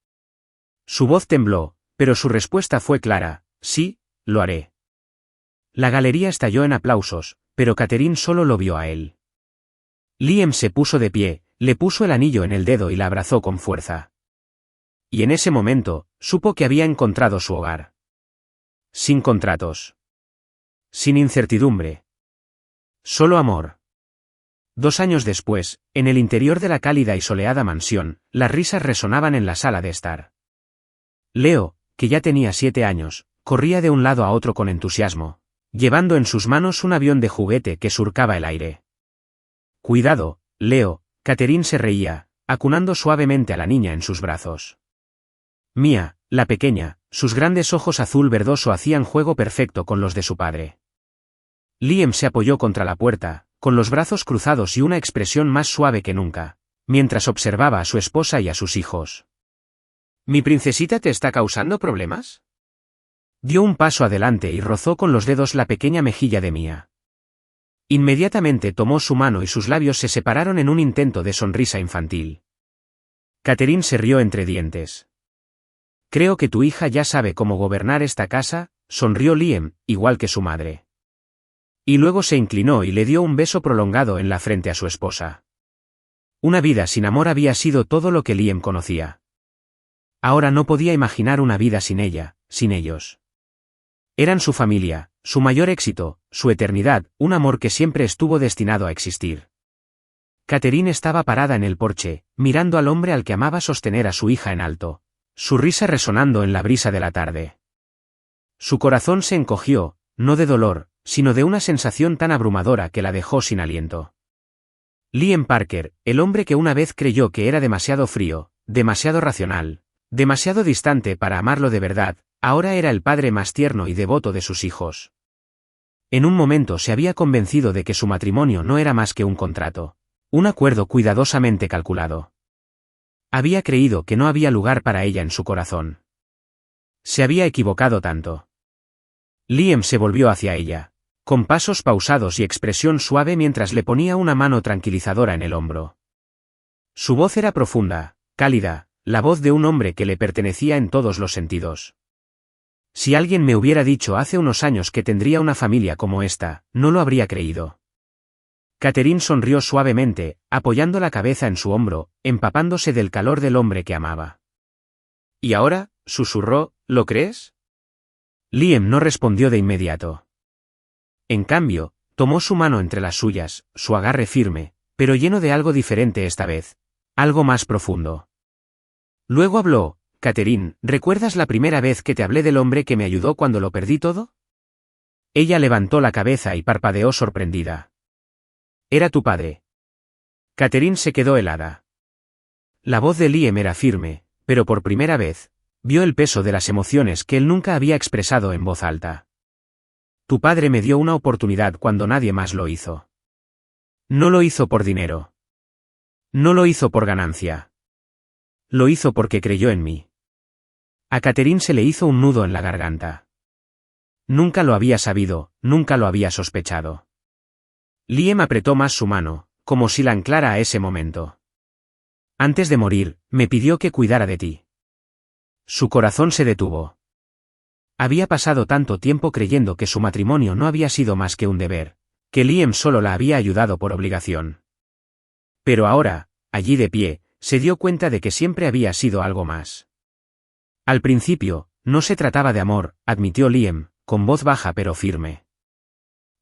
Su voz tembló, pero su respuesta fue clara: sí, lo haré. La galería estalló en aplausos, pero Catherine solo lo vio a él. Liam se puso de pie, le puso el anillo en el dedo y la abrazó con fuerza. Y en ese momento, supo que había encontrado su hogar. Sin contratos. Sin incertidumbre. Solo amor. 2 años después, en el interior de la cálida y soleada mansión, las risas resonaban en la sala de estar. Leo, que ya tenía 7 años, corría de un lado a otro con entusiasmo, llevando en sus manos un avión de juguete que surcaba el aire. Cuidado, Leo, Catherine se reía, acunando suavemente a la niña en sus brazos. Mia, la pequeña, sus grandes ojos azul verdoso hacían juego perfecto con los de su padre. Liam se apoyó contra la puerta, con los brazos cruzados y una expresión más suave que nunca, mientras observaba a su esposa y a sus hijos. ¿Mi princesita te está causando problemas? Dio un paso adelante y rozó con los dedos la pequeña mejilla de Mia. Inmediatamente tomó su mano y sus labios se separaron en un intento de sonrisa infantil. Catherine se rió entre dientes. Creo que tu hija ya sabe cómo gobernar esta casa, sonrió Liam, igual que su madre. Y luego se inclinó y le dio un beso prolongado en la frente a su esposa. Una vida sin amor había sido todo lo que Liam conocía. Ahora no podía imaginar una vida sin ella, sin ellos. Eran su familia, su mayor éxito, su eternidad, un amor que siempre estuvo destinado a existir. Catherine estaba parada en el porche, mirando al hombre al que amaba sostener a su hija en alto, su risa resonando en la brisa de la tarde. Su corazón se encogió, no de dolor, sino de una sensación tan abrumadora que la dejó sin aliento. Liam Parker, el hombre que una vez creyó que era demasiado frío, demasiado racional, demasiado distante para amarlo de verdad, ahora era el padre más tierno y devoto de sus hijos. En un momento se había convencido de que su matrimonio no era más que un contrato, un acuerdo cuidadosamente calculado. Había creído que no había lugar para ella en su corazón. Se había equivocado tanto. Liam se volvió hacia ella, con pasos pausados y expresión suave mientras le ponía una mano tranquilizadora en el hombro. Su voz era profunda, cálida, la voz de un hombre que le pertenecía en todos los sentidos. Si alguien me hubiera dicho hace unos años que tendría una familia como esta, no lo habría creído. Catherine sonrió suavemente, apoyando la cabeza en su hombro, empapándose del calor del hombre que amaba. ¿Y ahora?, susurró, ¿lo crees? Liam no respondió de inmediato. En cambio, tomó su mano entre las suyas, su agarre firme, pero lleno de algo diferente esta vez, algo más profundo. Luego habló: Catherine, ¿recuerdas la primera vez que te hablé del hombre que me ayudó cuando lo perdí todo? Ella levantó la cabeza y parpadeó sorprendida. Era tu padre. Catherine se quedó helada. La voz de Liam era firme, pero por primera vez, vio el peso de las emociones que él nunca había expresado en voz alta. Tu padre me dio una oportunidad cuando nadie más lo hizo. No lo hizo por dinero. No lo hizo por ganancia. Lo hizo porque creyó en mí. A Catherine se le hizo un nudo en la garganta. Nunca lo había sabido, nunca lo había sospechado. Liam apretó más su mano, como si la anclara a ese momento. Antes de morir, me pidió que cuidara de ti. Su corazón se detuvo. Había pasado tanto tiempo creyendo que su matrimonio no había sido más que un deber, que Liam solo la había ayudado por obligación. Pero ahora, allí de pie, se dio cuenta de que siempre había sido algo más. Al principio, no se trataba de amor, admitió Liam, con voz baja pero firme.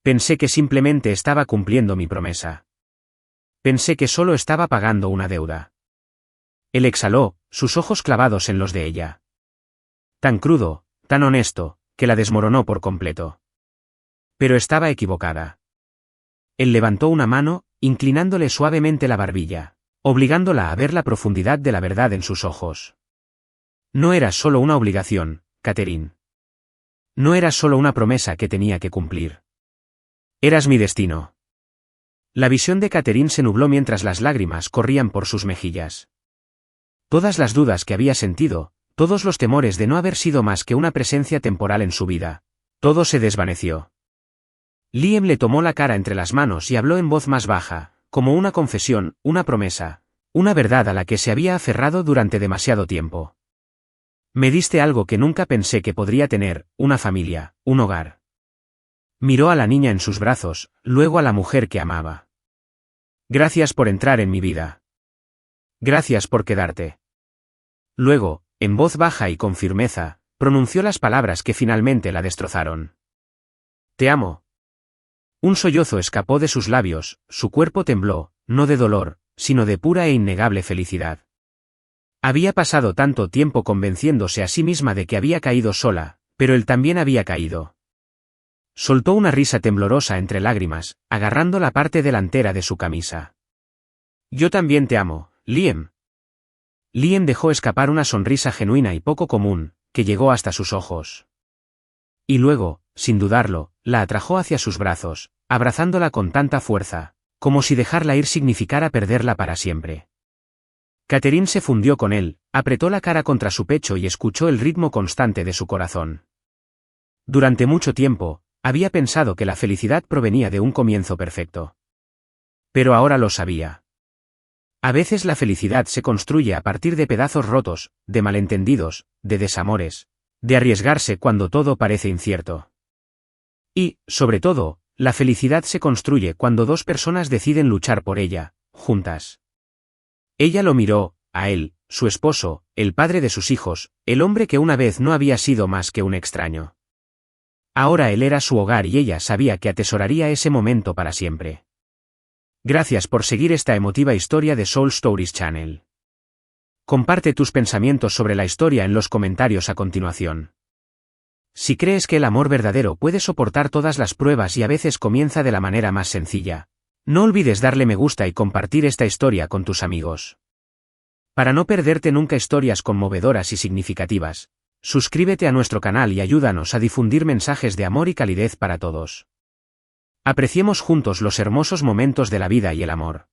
Pensé que simplemente estaba cumpliendo mi promesa. Pensé que solo estaba pagando una deuda. Él exhaló, sus ojos clavados en los de ella. Tan crudo, tan honesto, que la desmoronó por completo. Pero estaba equivocada. Él levantó una mano, inclinándole suavemente la barbilla. obligándola a ver la profundidad de la verdad en sus ojos. No era solo una obligación, Catherine. No era solo una promesa que tenía que cumplir. Eras mi destino. La visión de Catherine se nubló mientras las lágrimas corrían por sus mejillas. Todas las dudas que había sentido, todos los temores de no haber sido más que una presencia temporal en su vida, todo se desvaneció. Liam le tomó la cara entre las manos y habló en voz más baja, como una confesión, una promesa, una verdad a la que se había aferrado durante demasiado tiempo. Me diste algo que nunca pensé que podría tener, una familia, un hogar. Miró a la niña en sus brazos, luego a la mujer que amaba. Gracias por entrar en mi vida. Gracias por quedarte. Luego, en voz baja y con firmeza, pronunció las palabras que finalmente la destrozaron. Te amo. Un sollozo escapó de sus labios, su cuerpo tembló, no de dolor, sino de pura e innegable felicidad. Había pasado tanto tiempo convenciéndose a sí misma de que había caído sola, pero él también había caído. Soltó una risa temblorosa entre lágrimas, agarrando la parte delantera de su camisa. Yo también te amo, Liam. Liam dejó escapar una sonrisa genuina y poco común, que llegó hasta sus ojos. Y luego, sin dudarlo, la atrajo hacia sus brazos, abrazándola con tanta fuerza, como si dejarla ir significara perderla para siempre. Catherine se fundió con él, apretó la cara contra su pecho y escuchó el ritmo constante de su corazón. Durante mucho tiempo, había pensado que la felicidad provenía de un comienzo perfecto. Pero ahora lo sabía. A veces la felicidad se construye a partir de pedazos rotos, de malentendidos, de desamores, de arriesgarse cuando todo parece incierto. Y, sobre todo, la felicidad se construye cuando dos personas deciden luchar por ella, juntas. Ella lo miró, a él, su esposo, el padre de sus hijos, el hombre que una vez no había sido más que un extraño. Ahora él era su hogar y ella sabía que atesoraría ese momento para siempre. Gracias por seguir esta emotiva historia de Soul Stories Channel. Comparte tus pensamientos sobre la historia en los comentarios a continuación. Si crees que el amor verdadero puede soportar todas las pruebas y a veces comienza de la manera más sencilla, no olvides darle me gusta y compartir esta historia con tus amigos. Para no perderte nunca historias conmovedoras y significativas, suscríbete a nuestro canal y ayúdanos a difundir mensajes de amor y calidez para todos. Apreciemos juntos los hermosos momentos de la vida y el amor.